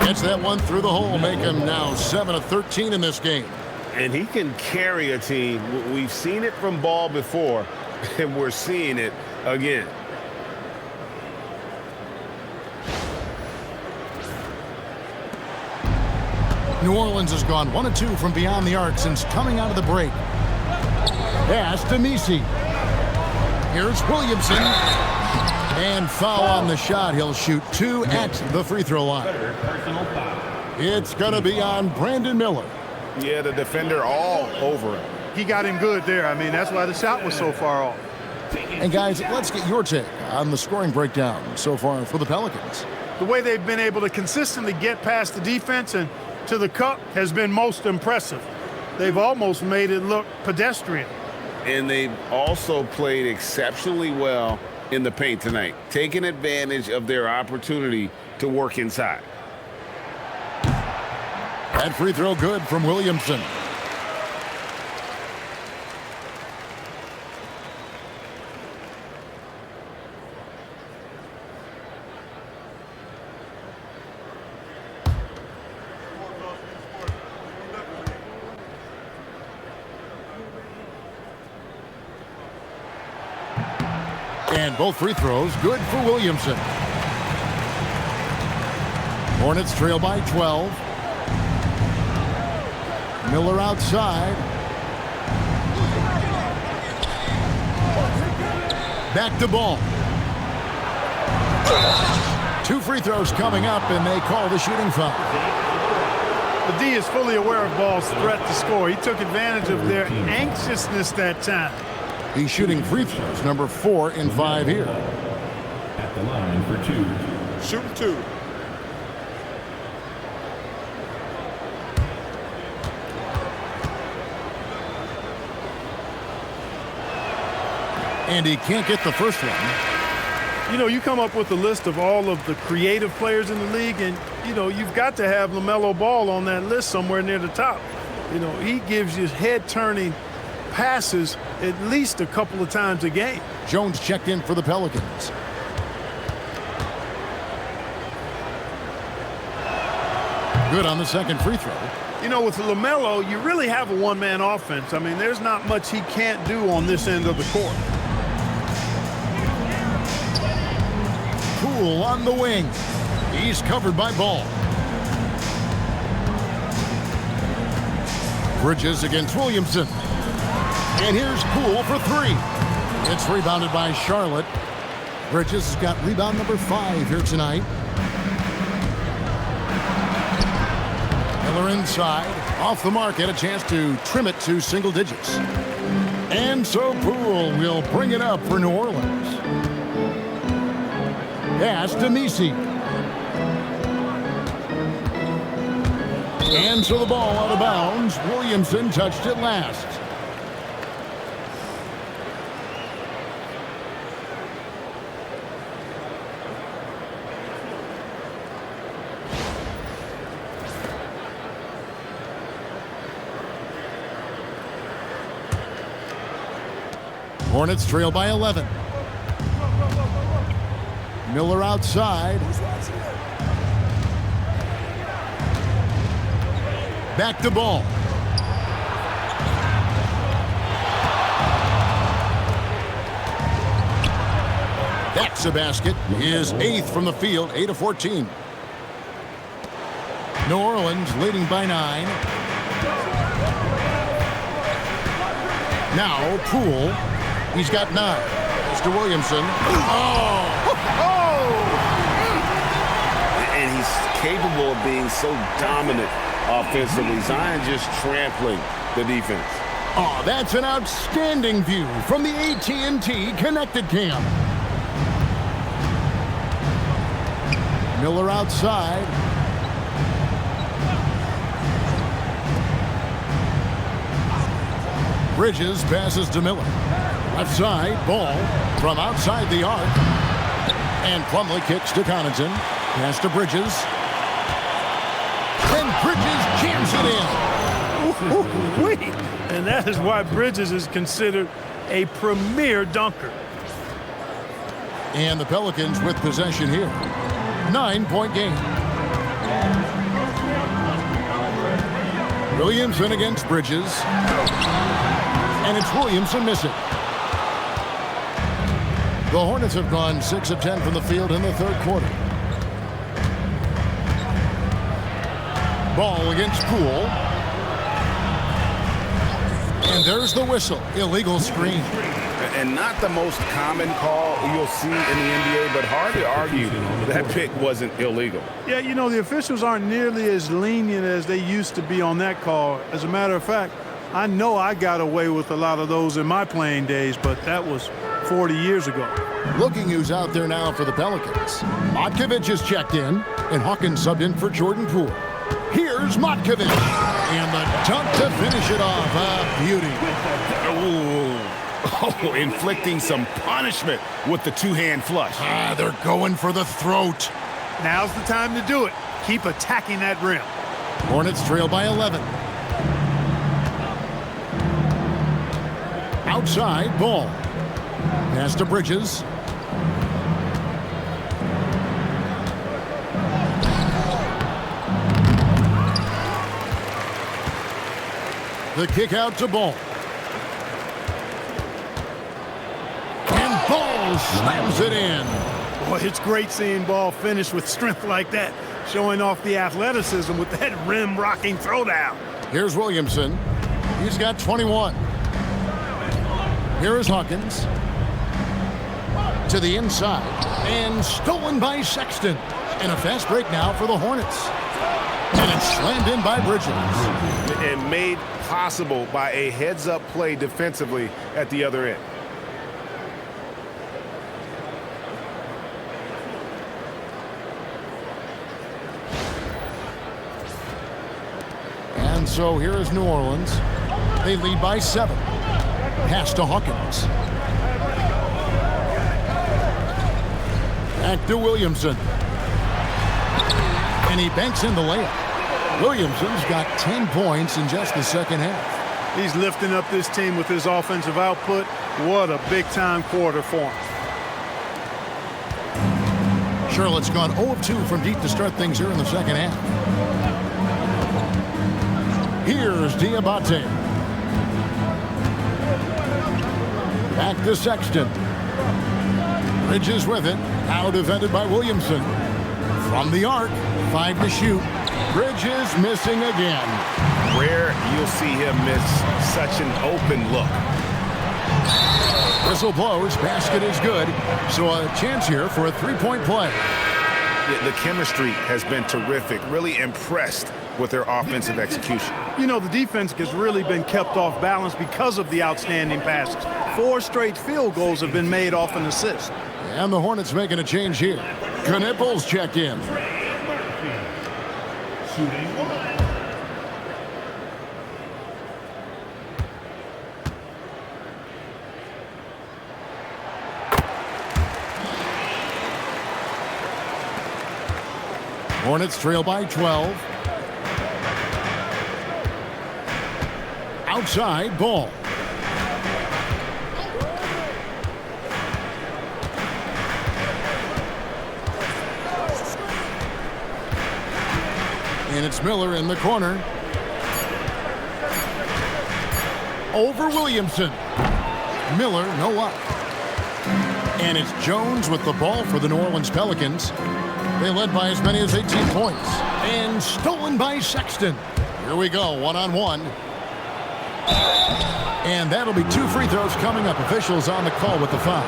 Gets that one through the hole, make him now 7 of 13 in this game. And he can carry a team. We've seen it from Ball before, and we're seeing it again. New Orleans has gone 1 of 2 from beyond the arc since coming out of the break. Pass to Missi. Here's Williamson. And foul on the shot. He'll shoot 2 at the free throw line. It's going to be on Brandon Miller. Yeah, the defender all over him. He got him good there. I mean, that's why the shot was so far off. And guys, let's get your take on the scoring breakdown so far for the Pelicans. The way they've been able to consistently get past the defense and to the cup has been most impressive. They've almost made it look pedestrian. And they've also played exceptionally well in the paint tonight, taking advantage of their opportunity to work inside. That free throw good from Williamson. And both free throws good for Williamson. Hornets trail by 12. Miller outside. Back to Ball. 2 free throws coming up, and they call the shooting foul. The D is fully aware of Ball's threat to score. He took advantage of their anxiousness that time. He's shooting free throws, number 4 in 5 here. At the line for 2. Shooting 2. And he can't get the first one. You know, you come up with a list of all of the creative players in the league, and, you know, you've got to have LaMelo Ball on that list somewhere near the top. You know, he gives you head-turning passes at least a couple of times a game. Jones checked in for the Pelicans. Good on the second free throw. You know, with LaMelo, you really have a one-man offense. I mean, there's not much he can't do on this end of the court. Poole on the wing. He's covered by Ball. Bridges against Williamson. And here's Poole for 3. It's rebounded by Charlotte. Bridges has got rebound number 5 here tonight. Miller inside. Off the mark. Had a chance to trim it to single digits. And so Poole will bring it up for New Orleans. Pass to Missi. And so the ball out of bounds. Williamson touched it last. Hornets trail by 11. Miller outside. Back to Ball. That's a basket. His 8th from the field, 8 of 14. New Orleans leading by 9. Now Poole. He's got 9. Mr. Williamson. Oh! And he's capable of being so dominant offensively. Zion just trampling the defense. Oh, that's an outstanding view from the AT&T Connected Cam. Miller outside. Bridges passes to Miller. Left side, Ball from outside the arc. And Plumlee kicks to Connaughton. Pass to Bridges. And Bridges jams it in. And that is why Bridges is considered a premier dunker. And the Pelicans with possession here. 9-point game. Williamson against Bridges. And it's Williamson missing. The Hornets have gone 6 of 10 from the field in the third quarter. Ball against Poole. And there's the whistle. Illegal screen. And not the most common call you'll see in the NBA, but hard to argue that pick wasn't illegal. Yeah, you know, the officials aren't nearly as lenient as they used to be on that call. As a matter of fact, I know I got away with a lot of those in my playing days, but that was 40 years ago. Looking who's out there now for the Pelicans. Matkovic is checked in, and Hawkins subbed in for Jordan Poole. Here's Matkovic. And the dunk to finish it off. A beauty. Oh, inflicting some punishment with the two-hand flush. They're going for the throat. Now's the time to do it. Keep attacking that rim. Hornets trail by 11. Outside, Ball. Pass to Bridges. The kick out to Ball. And Ball slams it in. Boy, it's great seeing Ball finish with strength like that, showing off the athleticism with that rim-rocking throwdown. Here's Williamson. He's got 21. Here is Hawkins. To the inside. And stolen by Sexton. And a fast break now for the Hornets. And it's slammed in by Bridges. And made possible by a heads-up play defensively at the other end. And so here is New Orleans. They lead by 7. Pass to Hawkins. Back to Williamson. And he banks in the layup. Williamson's got 10 points in just the second half. He's lifting up this team with his offensive output. What a big-time quarter for him. Charlotte's gone 0 of 2 from deep to start things here in the second half. Here's Diabaté. Back to Sexton. Bridges with it. Now defended by Williamson. From the arc, 5 to shoot. Bridges missing again. Rare you'll see him miss such an open look. Whistle blows, basket is good. So a chance here for a 3-point play. The chemistry has been terrific. Really impressed with their offensive execution. You know, the defense has really been kept off balance because of the outstanding passes. 4 straight field goals have been made off an assist. And the Hornets making a change here. Knipples checked in. Hornets trail by 12. Outside, Ball. And it's Miller in the corner. Over Williamson. Miller, no luck. And it's Jones with the ball for the New Orleans Pelicans. They led by as many as 18 points. And stolen by Sexton. Here we go, one-on-one. And that'll be 2 free throws coming up. Officials on the call with the foul.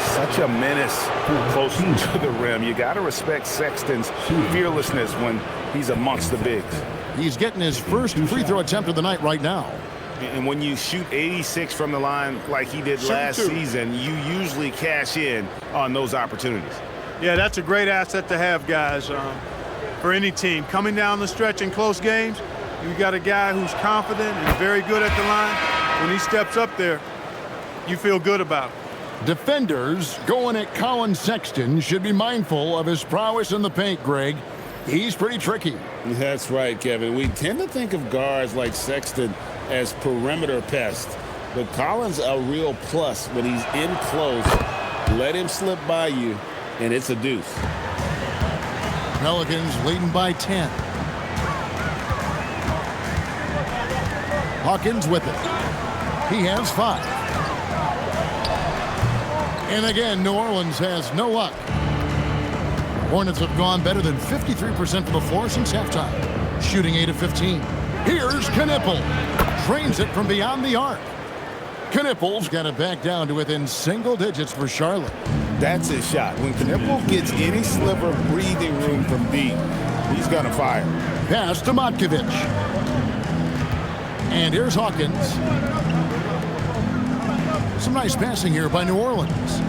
Such a menace close to the rim. You got to respect Sexton's fearlessness when he's amongst the bigs. He's getting his first free throw attempt of the night right now. And when you shoot 86 from the line like he did last season, you usually cash in on those opportunities. Yeah, that's a great asset to have, guys, for any team. Coming down the stretch in close games, you got a guy who's confident and very good at the line. When he steps up there, you feel good about it. Defenders going at Colin Sexton should be mindful of his prowess in the paint, Greg. He's pretty tricky. That's right, Kevin. We tend to think of guards like Sexton as perimeter pests, but Collins a real plus when he's in close. Let him slip by you, and it's a deuce. Pelicans leading by 10. Hawkins with it. He has 5. And again, New Orleans has no luck. Hornets have gone better than 53% from the floor since halftime, shooting 8 of 15. Here's Knipple. Trains it from beyond the arc. Knipple's got it back down to within single digits for Charlotte. That's his shot. When Knipple gets any sliver of breathing room from deep, he's going to fire. Pass to Matkovic. And here's Hawkins. Some nice passing here by New Orleans.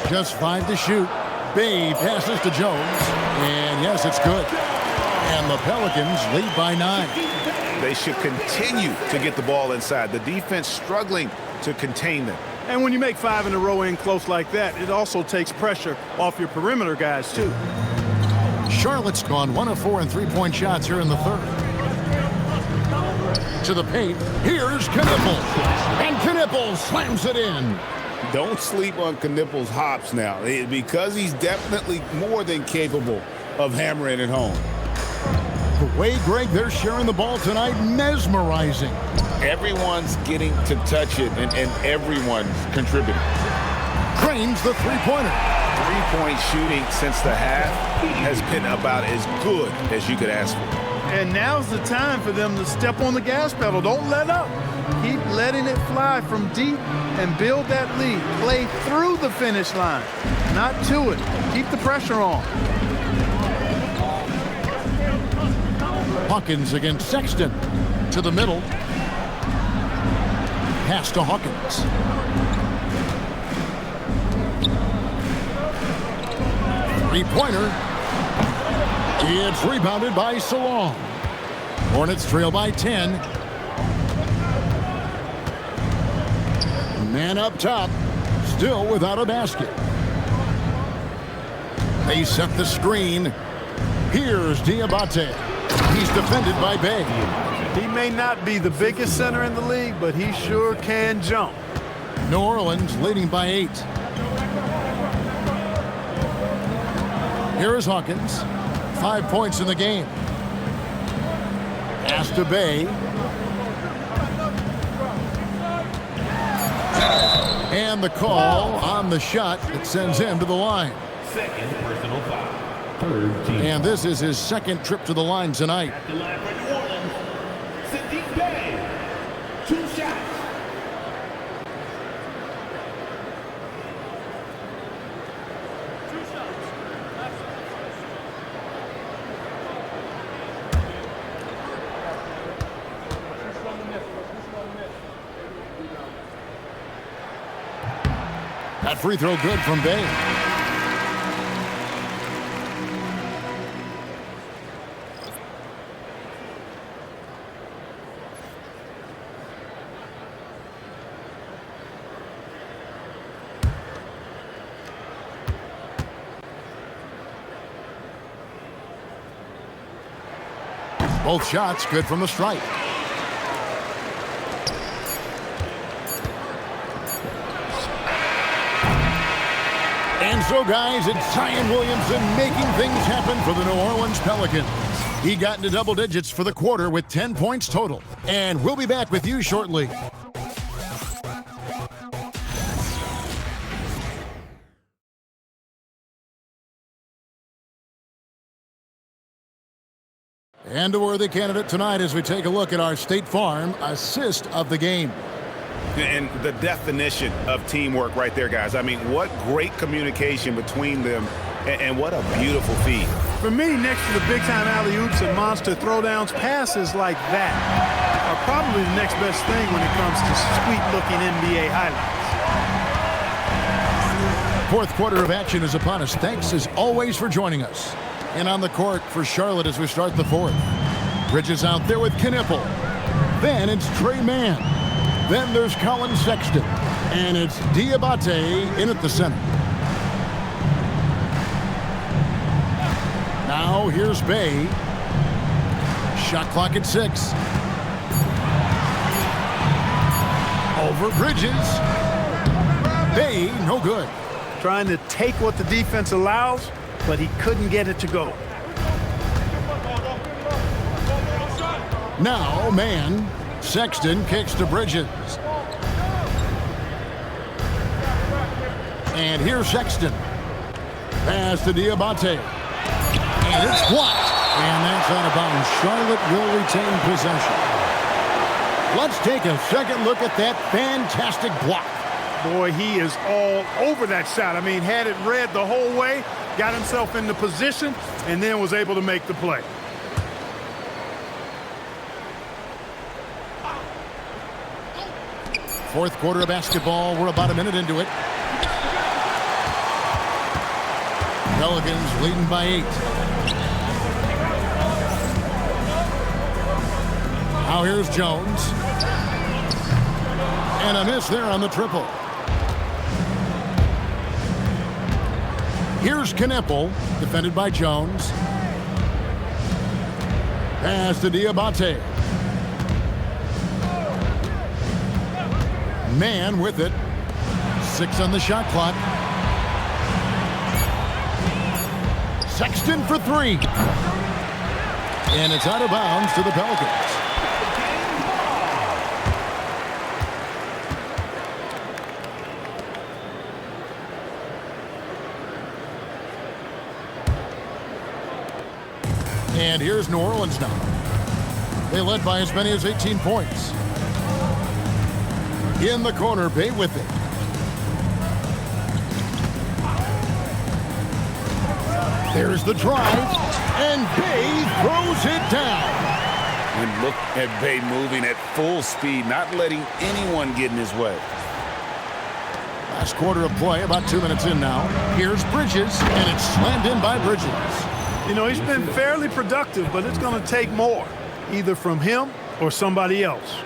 Just 5 to shoot. Bay passes to Jones. And yes, it's good. And the Pelicans lead by 9. They should continue to get the ball inside. The defense struggling to contain them. And when you make 5 in a row in close like that, it also takes pressure off your perimeter guys, too. Charlotte's gone 1 of 4 in 3-point shots here in the third. To the paint. Here's Knipple. And Knipple slams it in. Don't sleep on Knipple's hops now, because he's definitely more than capable of hammering it home. The way, Greg, they're sharing the ball tonight, mesmerizing. Everyone's getting to touch it, and everyone's contributing. Cranes the three-pointer. 3-point shooting since the half has been about as good as you could ask for. And now's the time for them to step on the gas pedal. Don't let up. Keep letting it fly from deep and build that lead. Play through the finish line, not to it. Keep the pressure on. Hawkins against Sexton. To the middle. Pass to Hawkins. Three-pointer. It's rebounded by Salong. Hornets trail by 10. Man up top, still without a basket. They set the screen. Here's Diabaté. He's defended by Bay. He may not be the biggest center in the league, but he sure can jump. New Orleans leading by 8. Here is Hawkins. 5 points in the game. Pass to Bay. And the call on the shot that sends him to the line. Second personal foul. Third team. And this is his second trip to the line tonight. At the line for New Orleans, Sadiq Bey. 2 shots. That free throw good from Bay. Both shots good from the stripe. And So, guys, it's Zion Williamson making things happen for the New Orleans Pelicans. He got into double digits for the quarter with 10 points total. And we'll be back with you shortly. And a worthy candidate tonight as we take a look at our State Farm assist of the game. And the definition of teamwork right there, guys. I mean, what great communication between them, and what a beautiful feed. For me, next to the big-time alley-oops and monster throwdowns, passes like that are probably the next best thing when it comes to sweet-looking NBA highlights. Fourth quarter of action is upon us. Thanks, as always, for joining us. And on the court for Charlotte as we start the fourth. Bridges out there with Knipple. Then it's Trey Mann. Then there's Colin Sexton. And it's Diabaté in at the center. Now here's Bay. Shot clock at 6. Over Bridges. Bay, no good. Trying to take what the defense allows, but he couldn't get it to go. Now, Mann. Sexton kicks to Bridges. And here's Sexton. Pass to Diabaté. And it's blocked. And that's out of bounds. Charlotte will retain possession. Let's take a second look at that fantastic block. Boy, he is all over that shot. I mean, had it read the whole way, got himself into position, and then was able to make the play. Fourth quarter of basketball. We're about a minute into it. Pelicans leading by 8. Now here's Jones. And a miss there on the triple. Here's Knipple, defended by Jones. Pass to Diabaté. Mann with it. 6 on the shot clock. Sexton for 3. And it's out of bounds to the Pelicans. And here's New Orleans now. They led by as many as 18 points. In the corner, Bay with it. There's the drive, and Bay throws it down. And look at Bay moving at full speed, not letting anyone get in his way. Last quarter of play, about 2 minutes in now. Here's Bridges, and it's slammed in by Bridges. You know, he's been fairly productive, but it's going to take more, either from him or somebody else.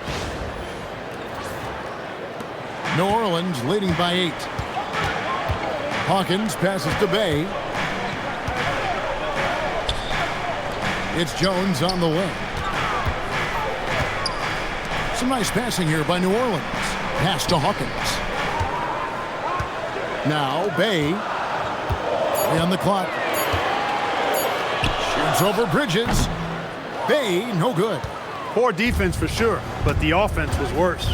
New Orleans leading by 8. Hawkins passes to Bay. It's Jones on the wing. Some nice passing here by New Orleans. Pass to Hawkins. Now Bay. On the clock. Shoots over Bridges. Bay, no good. Poor defense for sure, but the offense was worse.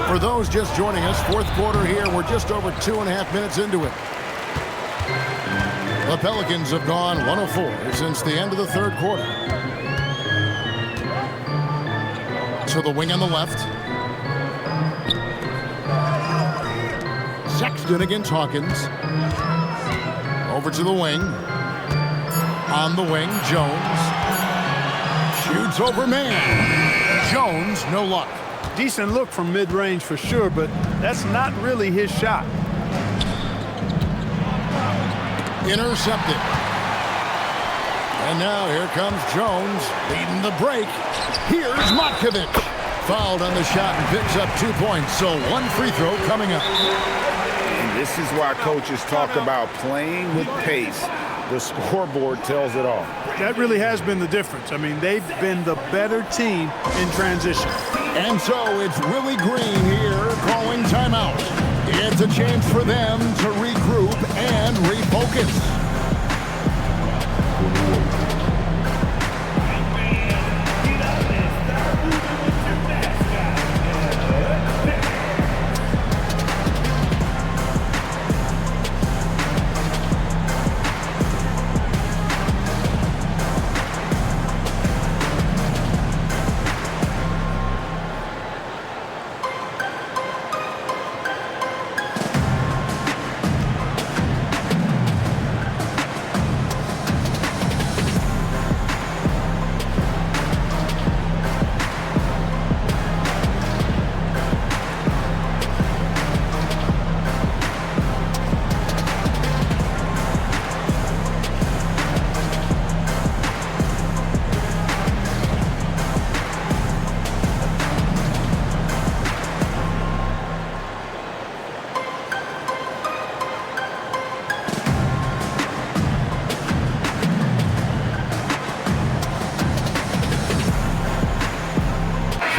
For those just joining us, fourth quarter here. We're just over 2.5 minutes into it. The Pelicans have gone 1 of 4 since the end of the third quarter. To the wing on the left. Sexton against Hawkins. Over to the wing. On the wing, Jones. Shoots over Mann. Jones, no luck. Decent look from mid-range for sure, but that's not really his shot. Intercepted. And now here comes Jones leading the break. Here's Matkovic. Fouled on the shot and picks up 2 points. So 1 free throw coming up. And this is why coaches talk about playing with pace. The scoreboard tells it all. That really has been the difference. I mean, they've been the better team in transition. And so it's Willie Green here calling timeout. It's a chance for them to regroup and refocus.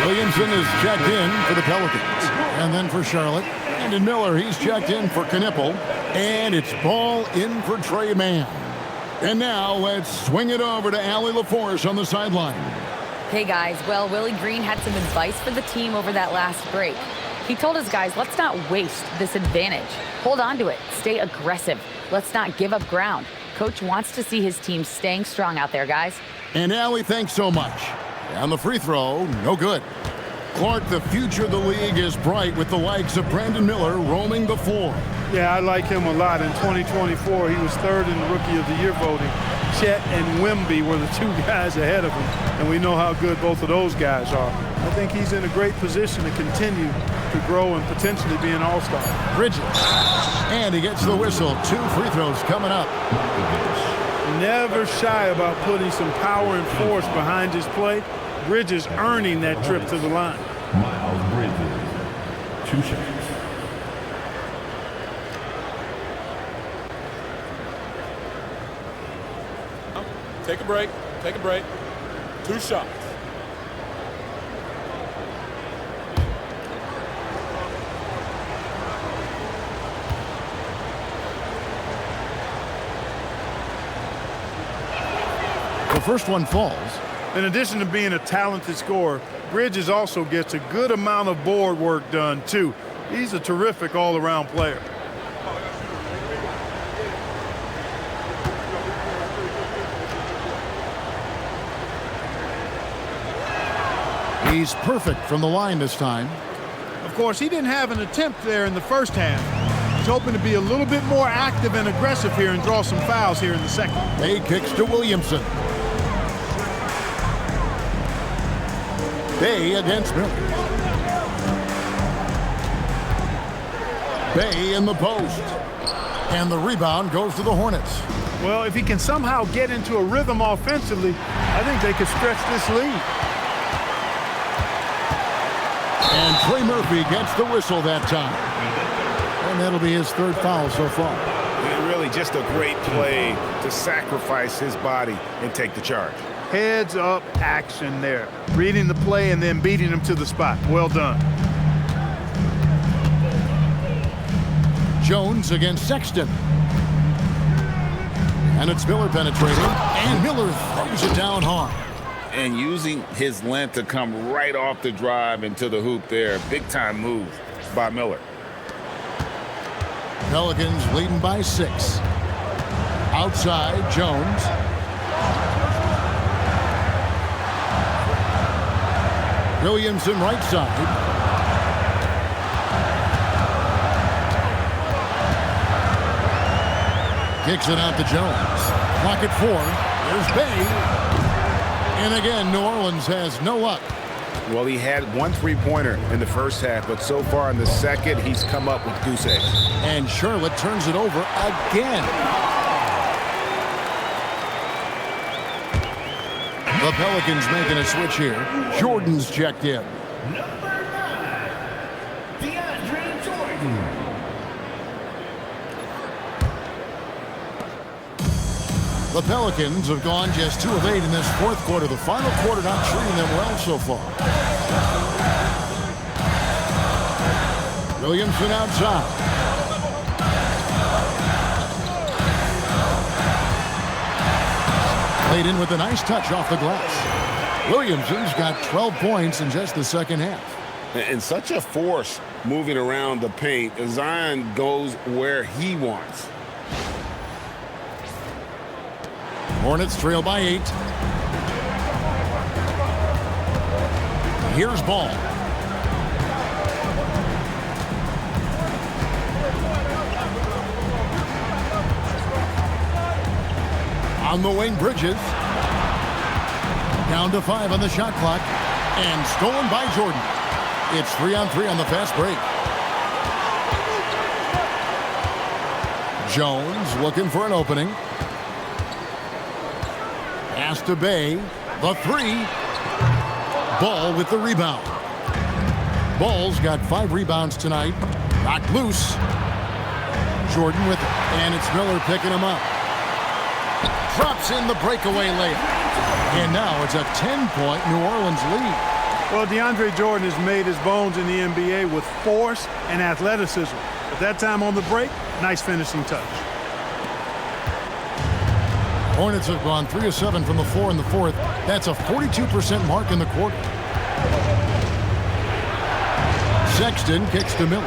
Williamson is checked in for the Pelicans. And then for Charlotte. Brandon Miller, he's checked in for Knipple. And it's Ball in for Trey Mann. And now let's swing it over to Allie LaForce on the sideline. Hey guys, well, Willie Green had some advice for the team over that last break. He told his guys, let's not waste this advantage. Hold on to it. Stay aggressive. Let's not give up ground. Coach wants to see his team staying strong out there, guys. And Allie, thanks so much. And the free throw, no good. Clark, the future of the league is bright with the likes of Brandon Miller roaming the floor. Yeah, I like him a lot. In 2024, he was third in the Rookie of the Year voting. Chet and Wemby were the two guys ahead of him, and we know how good both of those guys are. I think he's in a great position to continue to grow and potentially be an all-star. Bridges. And he gets the whistle. 2 free throws coming up. Never shy about putting some power and force behind his play. Bridges earning that trip to the line. Miles Bridges, 2 shots. Take a break. Take a break. 2 shots. The first one falls. In addition to being a talented scorer, Bridges also gets a good amount of board work done, too. He's a terrific all-around player. He's perfect from the line this time. Of course, he didn't have an attempt there in the first half. He's hoping to be a little bit more active and aggressive here and draw some fouls here in the second. Bay kicks to Williamson. Bay against Miller. Bay in the post. And the rebound goes to the Hornets. Well, if he can somehow get into a rhythm offensively, I think they could stretch this lead. And Trey Murphy gets the whistle that time. And that'll be his 3rd foul so far. And really just a great play to sacrifice his body and take the charge. Heads up action there. Reading the play and then beating him to the spot. Well done. Jones against Sexton. And it's Miller penetrating. And Miller throws it down hard. And using his length to come right off the drive into the hoop there. Big-time move by Miller. Pelicans leading by 6. Outside, Jones. Williamson right side. Kicks it out to Jones. Clock at 4. There's Bay. And again, New Orleans has no luck. Well, he had 1 3-pointer in the first half, but so far in the second, he's come up with goose eggs. And Charlotte turns it over again. The Pelicans making a switch here. Jordan's checked in. Number 9, Jordan. The Pelicans have gone just 2 of 8 in this 4th quarter. The final quarter not treating them well so far. Williamson outside. Played in with a nice touch off the glass. Williamson's got 12 points in just the second half. And such a force moving around the paint. Zion goes where he wants. Hornets trail by 8. Here's Ball. On the wing, Bridges. Down to 5 on the shot clock. And stolen by Jordan. It's 3-on-3 on the fast break. Jones looking for an opening. Pass to Bay. The 3. Ball with the rebound. Ball's got 5 rebounds tonight. Knocked loose. Jordan with it. And it's Miller picking him up. Drops in the breakaway layup. And now it's a 10-point New Orleans lead. Well, DeAndre Jordan has made his bones in the NBA with force and athleticism. At that time on the break, nice finishing touch. Hornets have gone 3 of 7 from the floor in the fourth. That's a 42% mark in the quarter. Sexton kicks to Miller.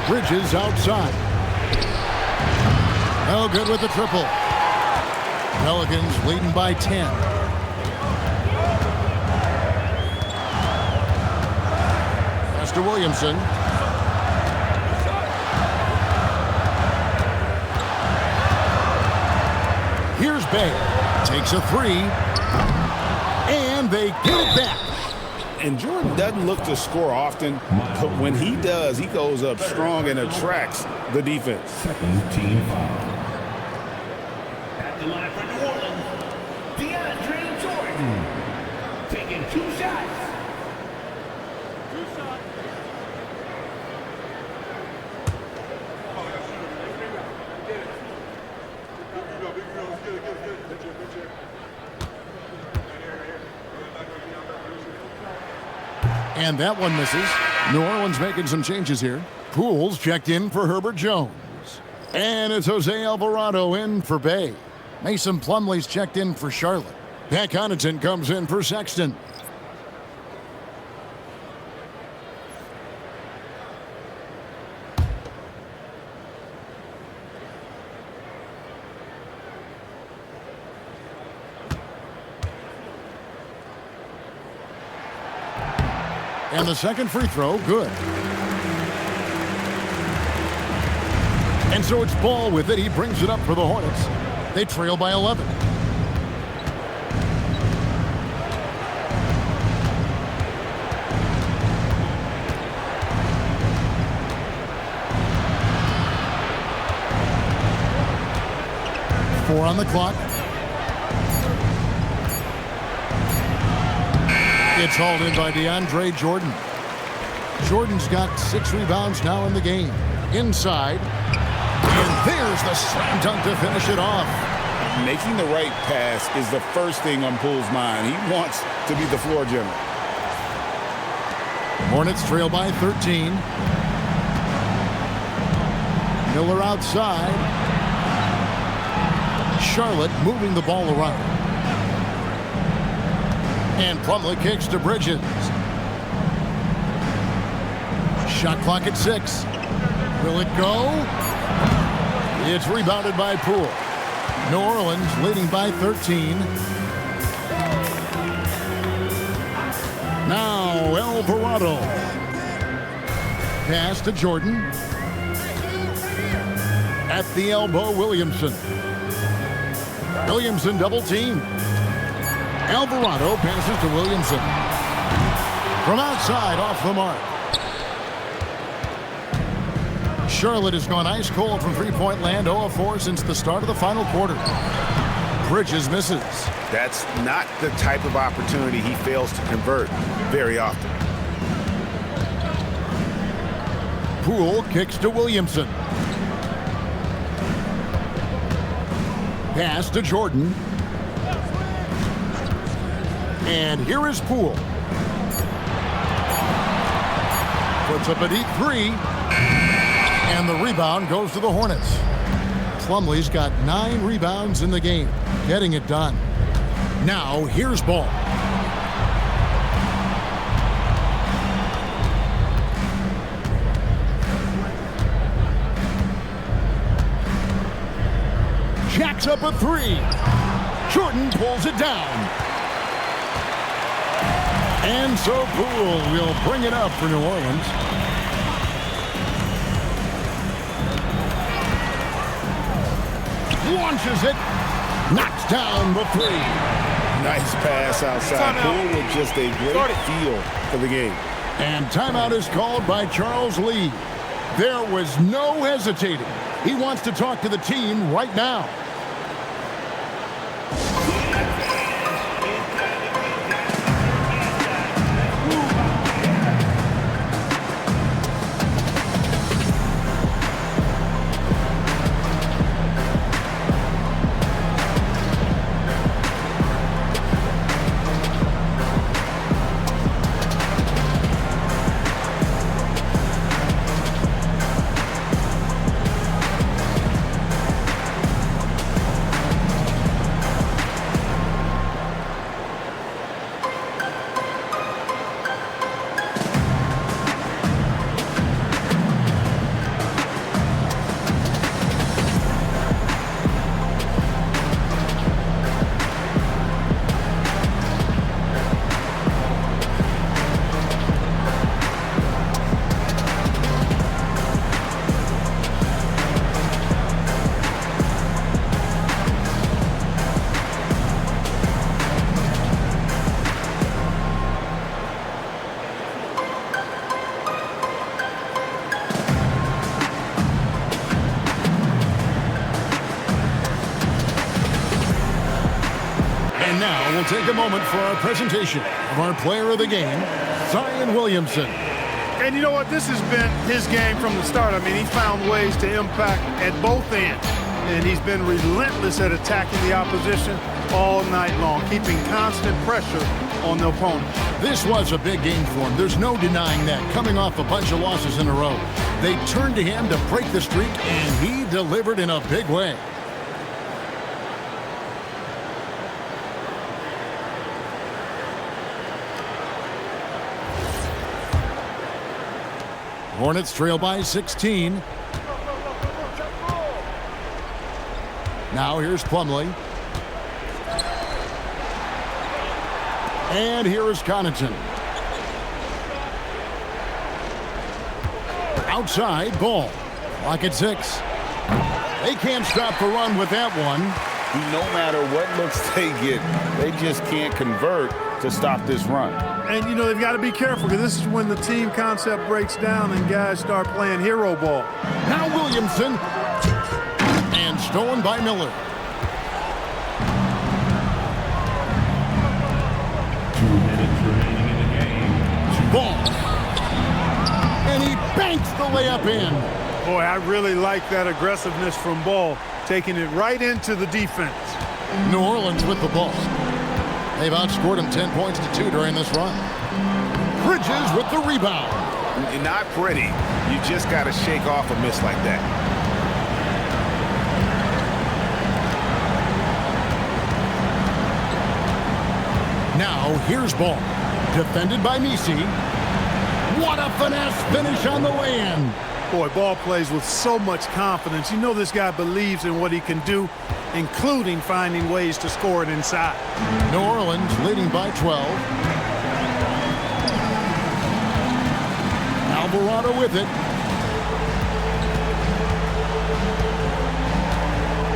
Bridges outside. No good with the triple. Pelicans leading by 10. Pass to Williamson. Here's Bay. Takes a 3. And they get it back. And Jordan doesn't look to score often, but when he does, he goes up strong and attracts the defense. Second team foul. At the line for New Orleans, DeAndre Jordan. Taking 2 shots. And that one misses. New Orleans making some changes here. Poole's checked in for Herbert Jones. And it's Jose Alvarado in for Bay. Mason Plumlee's checked in for Charlotte. Pat Connaughton comes in for Sexton. And the second free throw, good. And so it's Ball with it. He brings it up for the Hornets. They trail by 11. Four on the clock. It's hauled in by DeAndre Jordan. Jordan's got 6 rebounds now in the game. Inside. And there's the slam dunk to finish it off. Making the right pass is the first thing on Poole's mind. He wants to be the floor general. Hornets trail by 13. Miller outside. Charlotte moving the ball around. And Plumlee kicks to Bridges. Shot clock at 6. Will it go? It's rebounded by Poole. New Orleans leading by 13. Now Alvarado. Pass to Jordan. At the elbow, Williamson. Williamson double team. Alvarado passes to Williamson. From outside, off the mark. Charlotte has gone ice cold from three-point land, 0 of 4 since the start of the final quarter. Bridges misses. That's not the type of opportunity he fails to convert very often. Poole kicks to Williamson. Pass to Jordan. And here is Poole. puts up a deep three. And the rebound goes to the Hornets. Plumlee's got 9 rebounds in the game, getting it done. Now, here's Ball. Jacks up a 3. Jordan pulls it down. And so Poole will bring it up for New Orleans. Launches it. Knocks down the 3. Nice pass outside. Poole with just a great feel for the game. And timeout is called by Charles Lee. There was no hesitating. He wants to talk to the team right now. Now we'll take a moment for our presentation of our player of the game, Zion Williamson. And you know what? This has been his game from the start. I mean, he found ways to impact at both ends. And he's been relentless at attacking the opposition all night long, keeping constant pressure on the opponent. This was a big game for him. There's no denying that. Coming off a bunch of losses in a row, they turned to him to break the streak, and he delivered in a big way. Hornets trail by 16. Now here's Plumlee. And here is Connaughton. Outside, Ball. Clock at 6. They can't stop the run with that one. No matter what looks they get, they just can't convert to stop this run. And, you know, they've got to be careful because this is when the team concept breaks down and guys start playing hero ball. Now Williamson. And stolen by Miller. 2 minutes remaining in the game. Ball. And he banks the layup in. Boy, I really like that aggressiveness from Ball, taking it right into the defense. New Orleans with the ball. They've outscored him 10 points to 2 during this run. Bridges with the rebound. Not pretty. You just got to shake off a miss like that. Now here's Ball. Defended by Missi. What a finesse finish on the way-in. Boy, Ball plays with so much confidence. You know this guy believes in what he can do, including finding ways to score it inside. New Orleans leading by 12. Alvarado with it.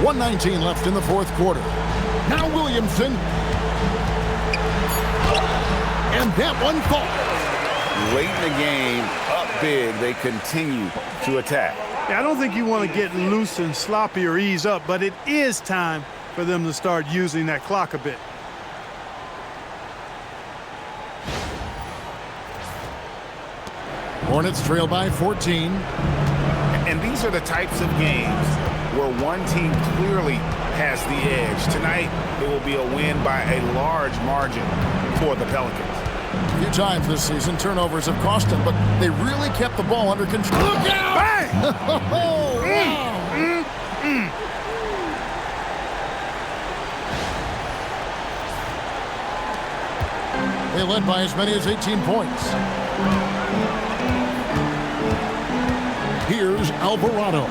1:19 left in the fourth quarter. Now Williamson. And that one falls. Late in the game, up big, they continue to attack. Yeah, I don't think you want to get loose and sloppy or ease up, but it is time for them to start using that clock a bit. Hornets trail by 14. And these are the types of games where one team clearly has the edge. Tonight, it will be a win by a large margin for the Pelicans. A few times this season, turnovers have cost him, but they really kept the ball under control. Look out! Bang! Oh, wow. They led by as many as 18 points. Here's Alvarado.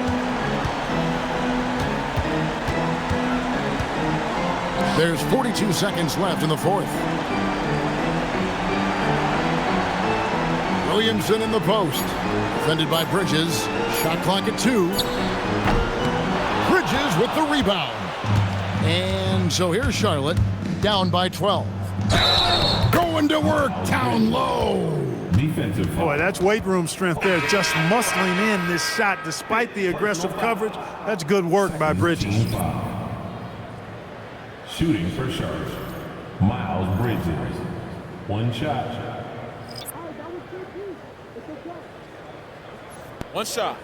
There's 42 seconds left in the fourth. Williamson in the post. Defended by Bridges. Shot clock at 2. Bridges with the rebound. And so here's Charlotte, down by 12. Going to work down low. Defensive foul. Boy, that's weight room strength there, just muscling in this shot despite the aggressive coverage. That's good work by Bridges. Shooting for Charlotte, Miles Bridges. One shot. One shot.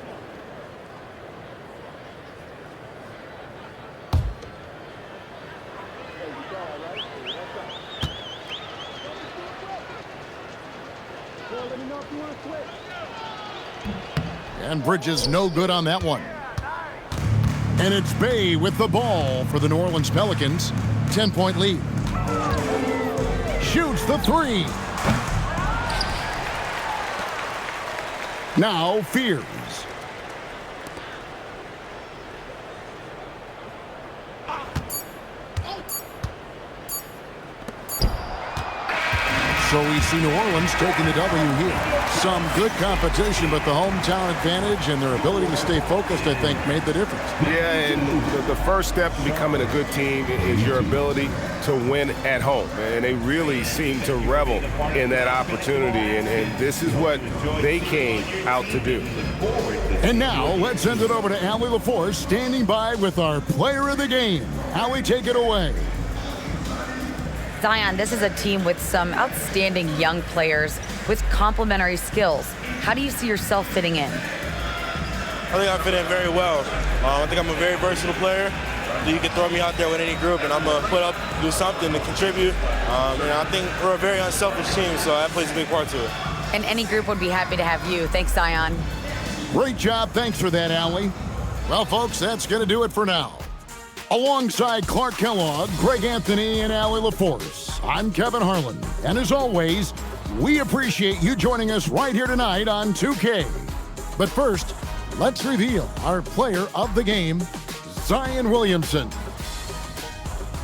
And Bridges no good on that one. And it's Bay with the ball for the New Orleans Pelicans. 10-point lead. Shoots the 3. Now Fears. So we see New Orleans taking the W here. Some good competition, but the hometown advantage and their ability to stay focused, I think, made the difference. Yeah, and the first step in becoming a good team is your ability to win at home. And they really seem to revel in that opportunity, and this is what they came out to do. And now, let's send it over to Allie LaForce, standing by with our player of the game. Allie, take it away. Zion, this is a team with some outstanding young players with complementary skills. How do you see yourself fitting in? I think I fit in very well. I think I'm a very versatile player. You can throw me out there with any group, and I'm going to put up, do something to contribute. And I think we're a very unselfish team, so that plays a big part to it. And any group would be happy to have you. Thanks, Zion. Great job. Thanks for that, Allie. Well, folks, that's going to do it for now. Alongside Clark Kellogg, Greg Anthony, and Allie LaForce, I'm Kevin Harlan. And as always, we appreciate you joining us right here tonight on 2K. But first, let's reveal our player of the game, Zion Williamson.